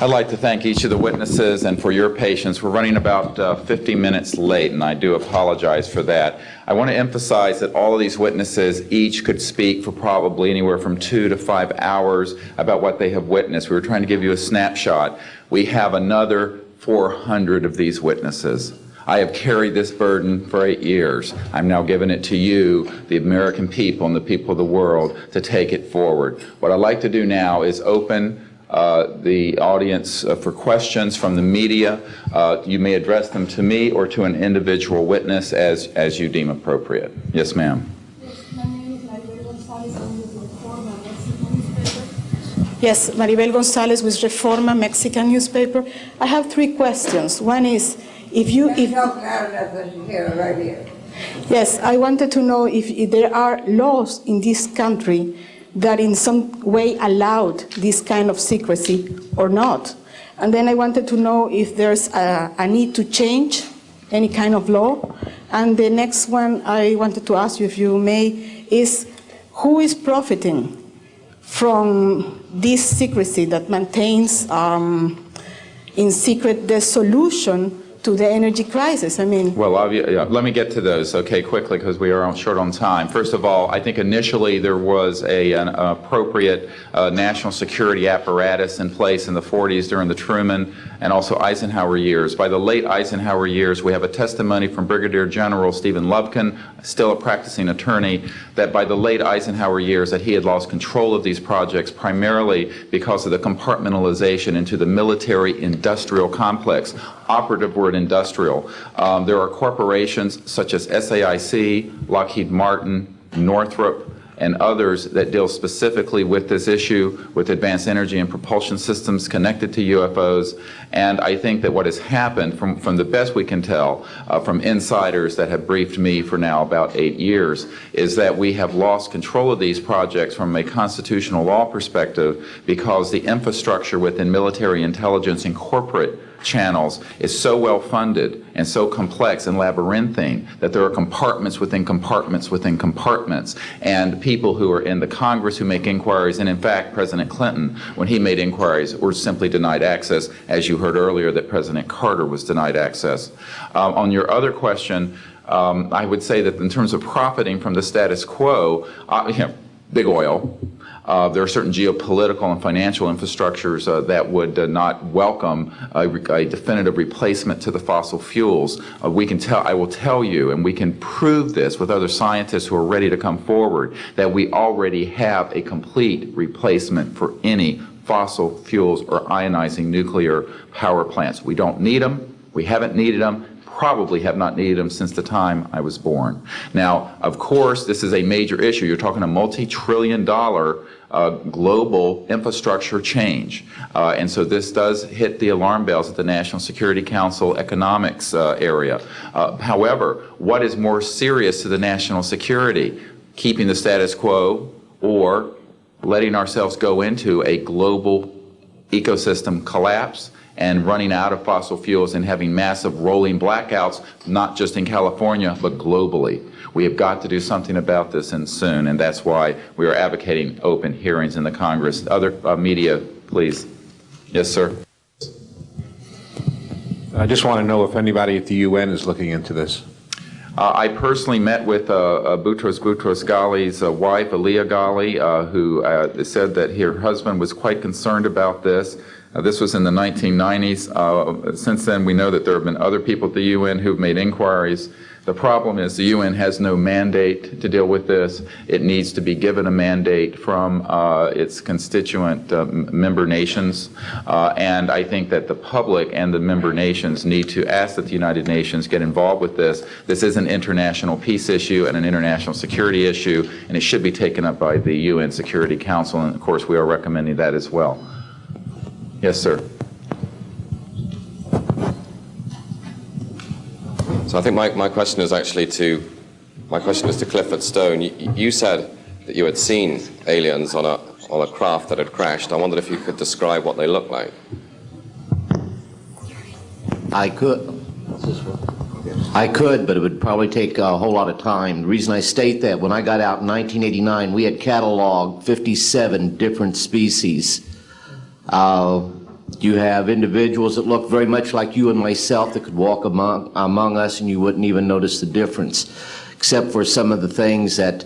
Speaker 2: I'd like to thank each of the witnesses and for your patience. We're running about 50 minutes late, and I do apologize for that. I want to emphasize that all of these witnesses each could speak for probably anywhere from 2 to 5 hours about what they have witnessed. We were trying to give you a snapshot. We have another 400 of these witnesses. I have carried this burden for 8 years. I'm now giving it to you, the American people and the people of the world, to take it forward. What I'd like to do now is open the audience for questions from the media. You may address them to me or to an individual witness as you deem appropriate. Yes, ma'am.
Speaker 1: Yes, Maribel Gonzalez with Reforma, Mexican newspaper. I have 3 questions. One is, yes, I wanted to know if there are laws in this country that in some way allowed this kind of secrecy or not? And then I wanted to know if there's a need to change any kind of law. And the next one I wanted to ask you, if you may, is who is profiting from this secrecy that maintains in secret the solution to the energy crisis? I mean...
Speaker 2: Well, let me get to those, okay, quickly, because we are short on time. First of all, I think initially there was an appropriate national security apparatus in place in the 40s during the Truman and also Eisenhower years. By the late Eisenhower years, we have a testimony from Brigadier General Stephen Lubkin, still a practicing attorney, that by the late Eisenhower years that he had lost control of these projects primarily because of the compartmentalization into the military-industrial complex. Operative word industrial. There are corporations such as SAIC, Lockheed Martin, Northrop, and others that deal specifically with this issue, with advanced energy and propulsion systems connected to UFOs. And I think that what has happened, from the best we can tell, from insiders that have briefed me for now about 8 years, is that we have lost control of these projects from a constitutional law perspective because the infrastructure within military intelligence and corporate channels is so well funded and so complex and labyrinthine that there are compartments within compartments within compartments, and people who are in the Congress who make inquiries, and in fact President Clinton, when he made inquiries, were simply denied access, as you heard earlier that President Carter was denied access. On your other question, I would say that in terms of profiting from the status quo, big oil. There are certain geopolitical and financial infrastructures that would not welcome a definitive replacement to the fossil fuels. I will tell you, and we can prove this with other scientists who are ready to come forward, that we already have a complete replacement for any fossil fuels or ionizing nuclear power plants. We don't need them. We haven't needed them. Probably have not needed them since the time I was born. Now, of course, this is a major issue. You're talking a multi-trillion-dollar global infrastructure change. And so this does hit the alarm bells at the National Security Council economics area. However, what is more serious to the national security? Keeping the status quo or letting ourselves go into a global ecosystem collapse and running out of fossil fuels and having massive rolling blackouts, not just in California, but globally. We have got to do something about this, and soon, and that's why we are advocating open hearings in the Congress. Other media, please. Yes, sir.
Speaker 9: I just want to know if anybody at the UN is looking into this.
Speaker 2: I personally met with Boutros Ghali's wife, Aliyah Ghali, who said that her husband was quite concerned about this. This was in the 1990s. Since then, we know that there have been other people at the UN who've made inquiries. The problem is the UN has no mandate to deal with this. It needs to be given a mandate from its constituent member nations. And I think that the public and the member nations need to ask that the United Nations get involved with this. This is an international peace issue and an international security issue, and it should be taken up by the UN Security Council. And of course, we are recommending that as well. Yes, sir.
Speaker 3: So I think my question is actually to Clifford Stone. You said that you had seen aliens on a craft that had crashed. I wondered if you could describe what they looked like.
Speaker 18: I could, but it would probably take a whole lot of time. The reason I state that, when I got out in 1989, we had cataloged 57 different species. You have individuals that look very much like you and myself that could walk among us and you wouldn't even notice the difference, except for some of the things that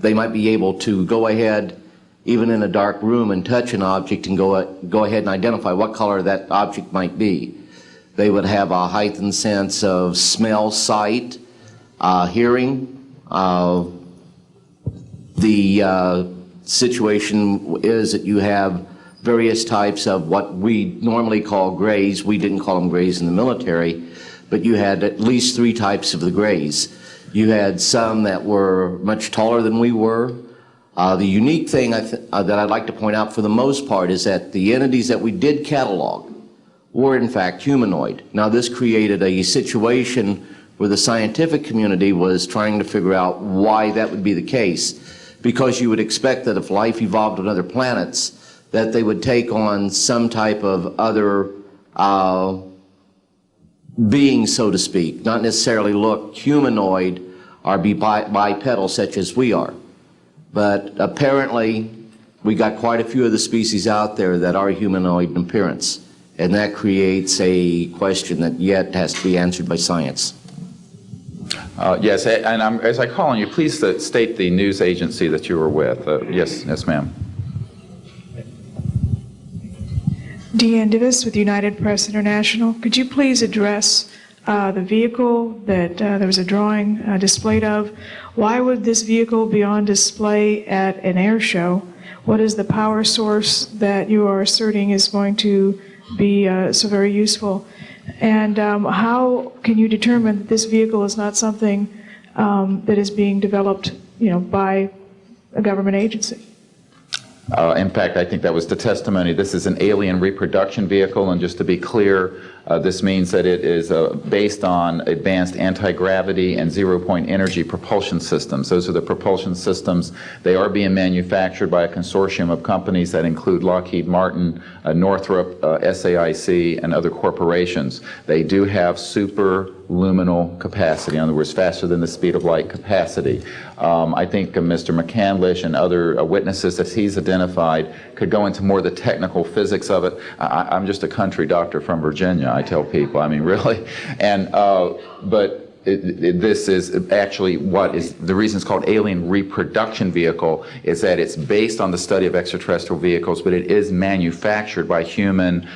Speaker 18: they might be able to go ahead, even in a dark room, and touch an object and go ahead and identify what color that object might be. They would have a heightened sense of smell, sight, hearing. The situation is that you have various types of what we normally call grays. We didn't call them grays in the military, but you had at least 3 types of the grays. You had some that were much taller than we were. The unique thing that I'd like to point out for the most part is that the entities that we did catalog were in fact humanoid. Now this created a situation where the scientific community was trying to figure out why that would be the case, because you would expect that if life evolved on other planets, that they would take on some type of other being, so to speak, not necessarily look humanoid or be bipedal such as we are. But apparently, we got quite a few of the species out there that are humanoid in appearance, and that creates a question that yet has to be answered by science.
Speaker 2: Yes, and as I call on you, please state the news agency that you were with. Yes, ma'am.
Speaker 4: Deanne Divis with United Press International. Could you please address the vehicle that there was a drawing displayed of? Why would this vehicle be on display at an air show? What is the power source that you are asserting is going to be so very useful? And how can you determine that this vehicle is not something that is being developed, by a government agency?
Speaker 2: In fact, I think that was the testimony. This is an alien reproduction vehicle, and just to be clear, this means that it is based on advanced anti-gravity and zero-point energy propulsion systems. Those are the propulsion systems. They are being manufactured by a consortium of companies that include Lockheed Martin, Northrop, SAIC, and other corporations. They do have superluminal capacity, in other words, faster than the speed of light capacity. I think Mr. McCandlish and other witnesses that he's identified could go into more of the technical physics of it. I'm just a country doctor from Virginia, I tell people. I mean, really. And but this is actually what is the reason it's called alien reproduction vehicle is that it's based on the study of extraterrestrial vehicles, but it is manufactured by human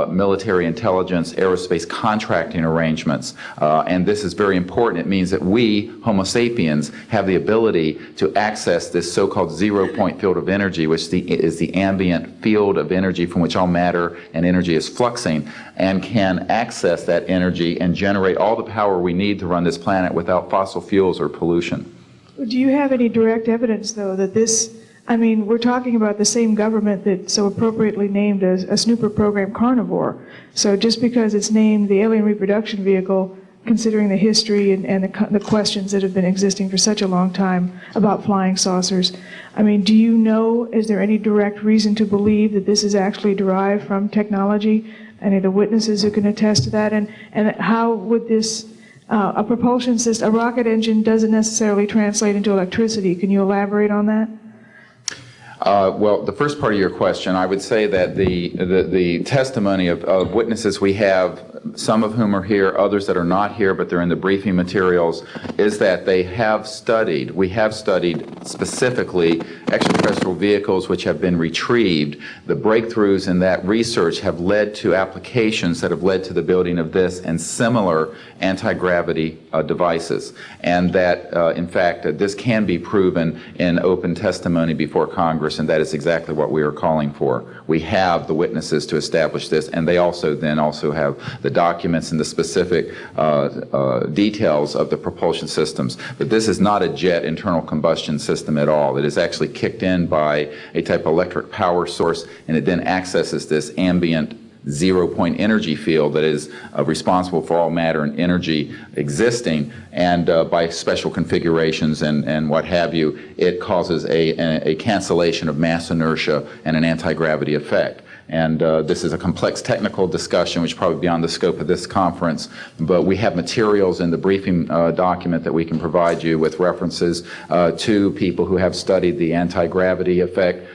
Speaker 2: military intelligence, aerospace contracting arrangements. And this is very important. It means that we, Homo sapiens, have the ability to access this so-called zero-point field of energy, which is the ambient field of energy from which all matter and energy is fluxing, and can access that energy and generate all the power we need to run this planet without fossil fuels or pollution.
Speaker 4: Do you have any direct evidence, though, that this, we're talking about the same government that so appropriately named a snooper program Carnivore. So just because it's named the alien reproduction vehicle, considering the history and the questions that have been existing for such a long time about flying saucers, do you know, is there any direct reason to believe that this is actually derived from technology? Any of the witnesses who can attest to that? And how would this, a propulsion system, a rocket engine doesn't necessarily translate into electricity. Can you elaborate on that?
Speaker 2: Well, the first part of your question, I would say that the testimony of witnesses we have, some of whom are here, others that are not here, but they're in the briefing materials, is that we have studied specifically extraterrestrial vehicles which have been retrieved. The breakthroughs in that research have led to applications that have led to the building of this and similar anti-gravity devices. And that, in fact, this can be proven in open testimony before Congress, and that is exactly what we are calling for. We have the witnesses to establish this, and they also have the documents and the specific details of the propulsion systems. But this is not a jet internal combustion system at all. It is actually kicked in by a type of electric power source, and it then accesses this ambient zero-point energy field that is responsible for all matter and energy existing, and by special configurations and what have you, it causes a cancellation of mass inertia and an anti-gravity effect. And this is a complex technical discussion, which is probably beyond the scope of this conference, but we have materials in the briefing document that we can provide you with references to people who have studied the anti-gravity effect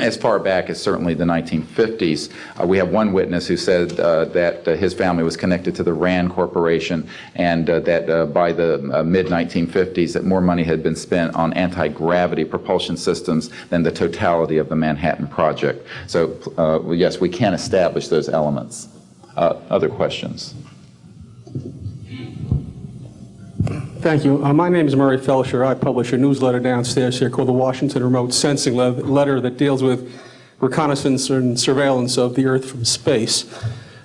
Speaker 2: as far back as certainly the 1950s. We have one witness who said that his family was connected to the RAND Corporation, and that by the mid-1950s that more money had been spent on anti-gravity propulsion systems than the totality of the Manhattan Project. So yes, we can establish those elements. Other questions?
Speaker 22: Thank you. My name is Murray Felsher. I publish a newsletter downstairs here called the Washington Remote Sensing Letter that deals with reconnaissance and surveillance of the Earth from space.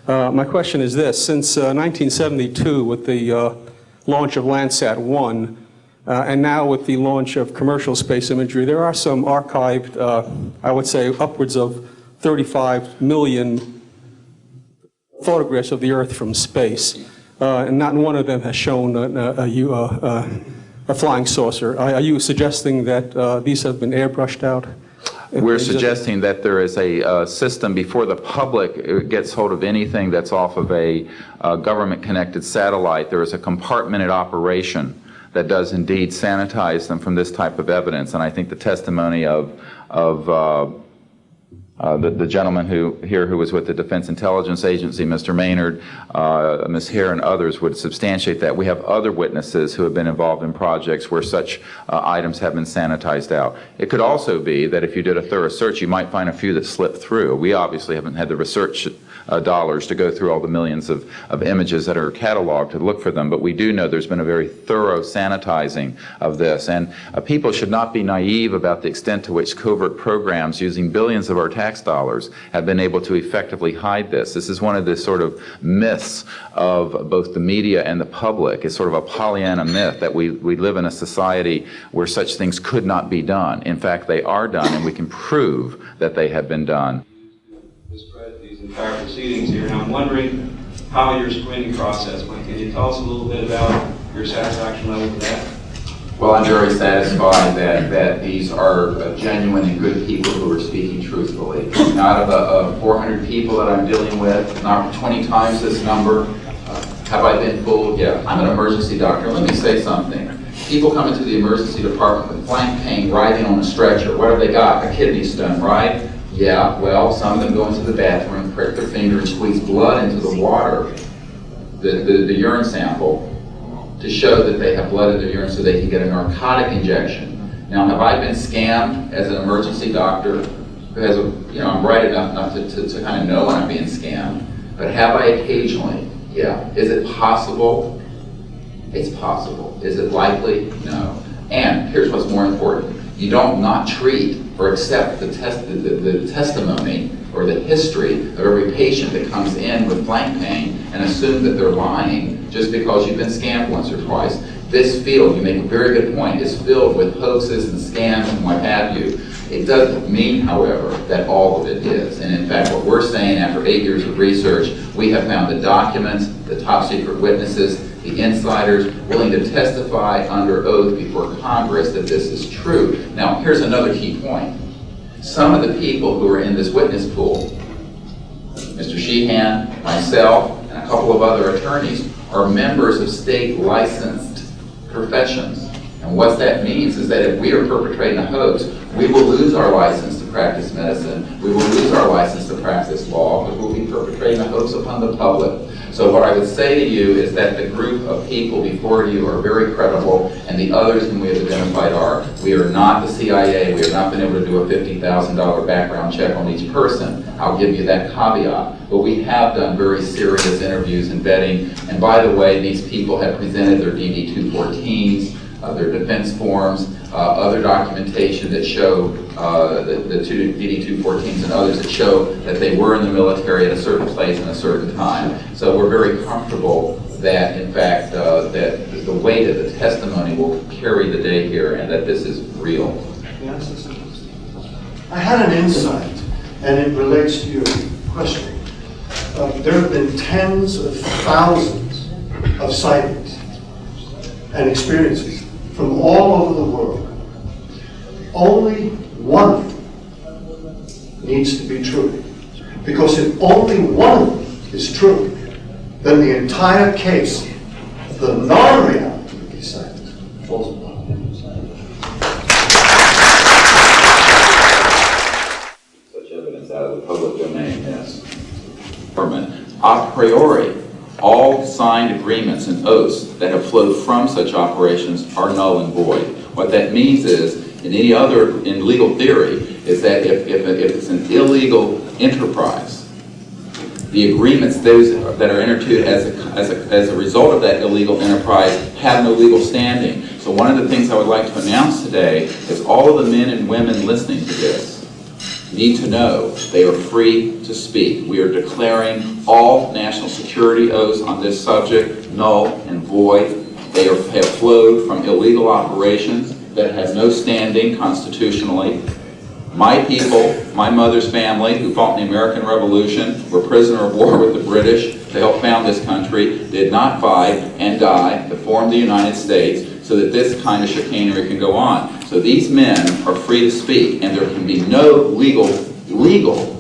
Speaker 22: My question is this. Since 1972, with the launch of Landsat 1, and now with the launch of commercial space imagery, there are some archived, I would say, upwards of 35 million photographs of the Earth from space. And not one of them has shown a a flying saucer. Are you suggesting that these have been airbrushed out?
Speaker 2: We're suggesting that there is a system before the public gets hold of anything that's off of a government-connected satellite. There is a compartmented operation that does indeed sanitize them from this type of evidence. And I think the testimony of the gentleman who was with the Defense Intelligence Agency, Mr. Maynard, Ms. Hare, and others would substantiate that. We have other witnesses who have been involved in projects where such items have been sanitized out. It could also be that if you did a thorough search, you might find a few that slipped through. We obviously haven't had the research dollars to go through all the millions of images that are cataloged to look for them, but we do know there's been a very thorough sanitizing of this. And people should not be naive about the extent to which covert programs using billions of our tax dollars have been able to effectively hide this. This is one of the sort of myths of both the media and the public. It's sort of a Pollyanna myth that we live in a society where such things could not be done. In fact, they are done, and we can prove that they have been done.
Speaker 5: These entire proceedings here, and I'm wondering how your screening process went. Can you tell us a little bit about your satisfaction level with that?
Speaker 2: Well, I'm very satisfied that these are genuine and good people who are speaking truthfully. Out of 400 people that I'm dealing with, not 20 times this number, have I been fooled? Yeah. I'm an emergency doctor. Let me say something. People come into the emergency department with flank pain, writhing on a stretcher. What have they got? A kidney stone, right? Yeah, well, some of them go into the bathroom, prick their finger, and squeeze blood into the water, the urine sample, to show that they have blood in their urine so they can get a narcotic injection. Now, have I been scammed as an emergency doctor who has I'm bright enough to kind of know when I'm being scammed, but have I occasionally? Yeah. Is it possible? It's possible. Is it likely? No. And here's what's more important. You don't not treat or accept the testimony or the history of every patient that comes in with flank pain and assume that they're lying just because you've been scammed once or twice. This field, you make a very good point, is filled with hoaxes and scams and what have you. It doesn't mean, however, that all of it is. And in fact, what we're saying after 8 years of research, we have found the documents, the top secret witnesses, the insiders willing to testify under oath before Congress that this is true. Now, here's another key point. Some of the people who are in this witness pool, Mr. Sheehan, myself, and a couple of other attorneys, are members of state licensed professions. And what that means is that if we are perpetrating a hoax, we will lose our license to practice medicine, we will lose our license to practice law, because we'll be perpetrating a hoax upon the public. So what I would say to you is that the group of people before you are very credible, and the others whom we have identified are. We are not the CIA. We have not been able to do a $50,000 background check on each person. I'll give you that caveat. But we have done very serious interviews and vetting. And by the way, these people have presented their DD-214s, their defense forms, other documentation that show the two DD-214s and others that show that they were in the military at a certain place and a certain time. So we're very comfortable that, in fact, that the weight of the testimony will carry the day here and that this is real.
Speaker 6: Yes, I had an insight, and it relates to your question. There have been tens of thousands of sightings and experiences from all over the world. Only one of them needs to be true. Because if only one of them is true, then the entire case, the non-reality of these sightings, falls apart.
Speaker 2: Such evidence out of the public domain, yes. A priori, all signed agreements and oaths that have flowed from such operations are null and void. What that means is, in legal theory, is that if it's an illegal enterprise, the agreements those that are entered into as a result of that illegal enterprise have no legal standing. So one of the things I would like to announce today is all of the men and women listening to this need to know they are free to speak. We are declaring all national security oaths on this subject null and void. They have flowed from illegal operations that have no standing constitutionally. My people, my mother's family, who fought in the American Revolution, were prisoner of war with the British to help found this country, did not fight and die to form the United States. so that this kind of chicanery can go on. So these men are free to speak, and there can be no legal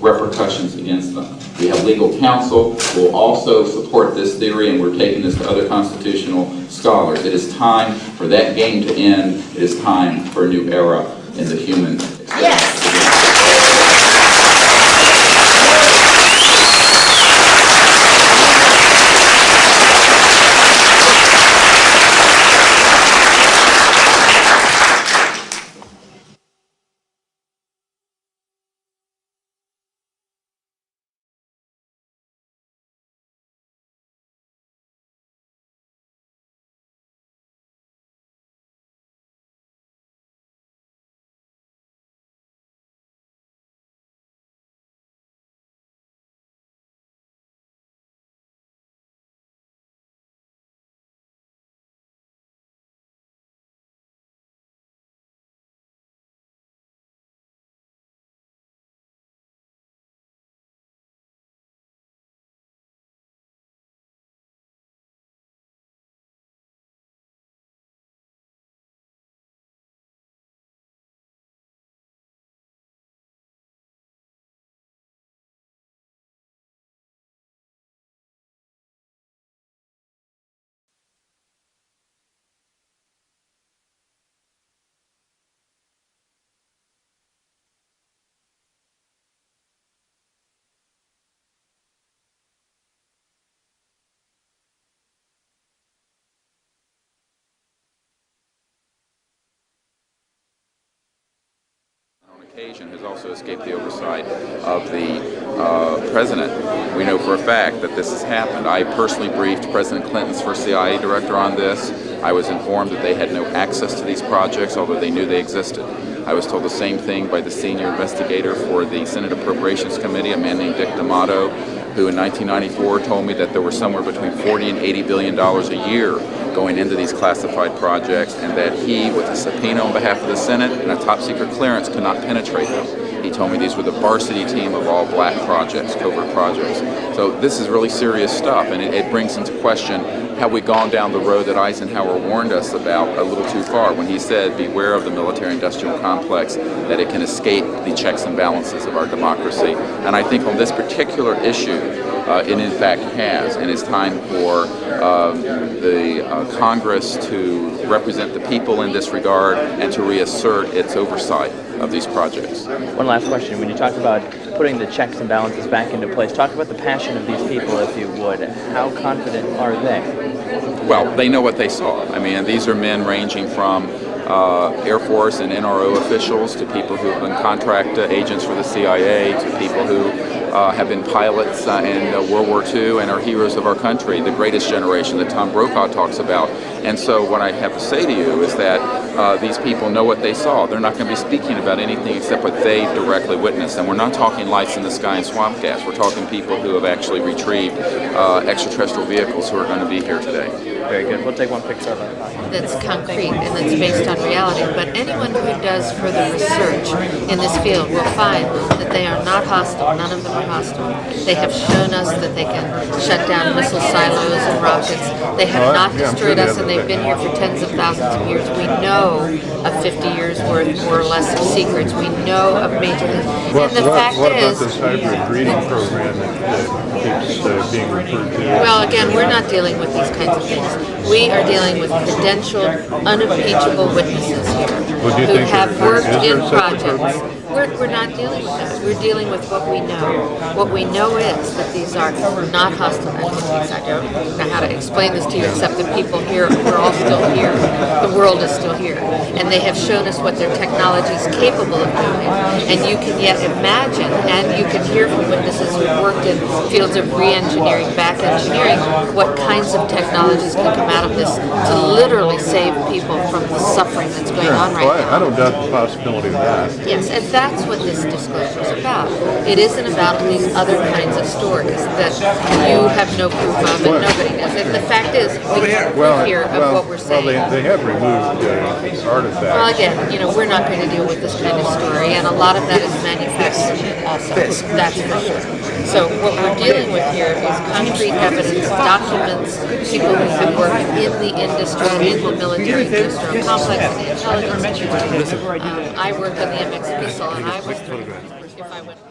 Speaker 2: repercussions against them. We have legal counsel who will also support this theory, and we're taking this to other constitutional scholars. It is time for that game to end. It is time for a new era in the human experience. Occasion has also escaped the oversight of the president. We know for a fact that this has happened. I personally briefed President Clinton's first CIA director on this. I was informed that they had no access to these projects, although they knew they existed. I was told the same thing by the senior investigator for the Senate Appropriations Committee, a man named Dick D'Amato, who in 1994 told me that there were somewhere between $40 and $80 billion a year going into these classified projects, and that he, with a subpoena on behalf of the Senate and a top secret clearance, could not penetrate them. He told me these were the varsity team of all black projects, covert projects. So this is really serious stuff, and it brings into question, have we gone down the road that Eisenhower warned us about a little too far when he said, beware of the military-industrial complex, that it can escape the checks and balances of our democracy. And I think on this particular issue, it in fact has, and it's time for the Congress to represent the people in this regard and to reassert its oversight of these projects.
Speaker 7: One last question. When you talk about putting the checks and balances back into place, talk about the passion of these people, if you would. How confident are they?
Speaker 2: Well, they know what they saw. I mean, these are men ranging from Air Force and NRO officials to people who have been contract agents for the CIA to people who have been pilots in World War II and are heroes of our country, the greatest generation that Tom Brokaw talks about. And so what I have to say to you is that these people know what they saw. They're not going to be speaking about anything except what they directly witnessed. And we're not talking lights in the sky and swamp gas. We're talking people who have actually retrieved extraterrestrial vehicles who are going to be here today.
Speaker 7: Very good. We'll take one picture of that.
Speaker 21: That's concrete and that's based on reality. But anyone who does further research in this field will find that they are not hostile. None of them are hostile. They have shown us that they can shut down missile silos and rockets. They have not destroyed us, and they've been here for tens of thousands of years. We know of 50 years worth, more or less, of secrets. We know of major things. And the fact
Speaker 8: what
Speaker 21: is,
Speaker 8: about this hybrid breeding program that keeps being referred to?
Speaker 21: well, again, we're not dealing with these kinds of things. We are dealing with credentialed, unimpeachable witnesses here who have worked in projects. We're not dealing with that. We're dealing with what we know. What we know is that these are not hostile entities. I don't know how to explain this to you except that people here, we're all still here. The world is still here. And they have shown us what their technology is capable of doing. And you can yet imagine, and you can hear from witnesses who worked in fields of re-engineering, back engineering, what kinds of technologies can come out of this to literally save people from the suffering that's going on right now.
Speaker 8: I don't doubt the possibility of that.
Speaker 21: Yes, and that's what this disclosure is about. It isn't about these other kinds of stories that you have no proof of and nobody does. And the fact is, we have proof here of what we're saying.
Speaker 8: Well, they have removed artifacts.
Speaker 21: Well, again, we're not going to deal with this kind of story, and a lot of that is manufactured also. That's for sure. So what we're dealing with here is concrete evidence, documented documents people who work in the industry, in the military industrial complex, in the intelligence community. I worked on the MX missile, and I was, if I went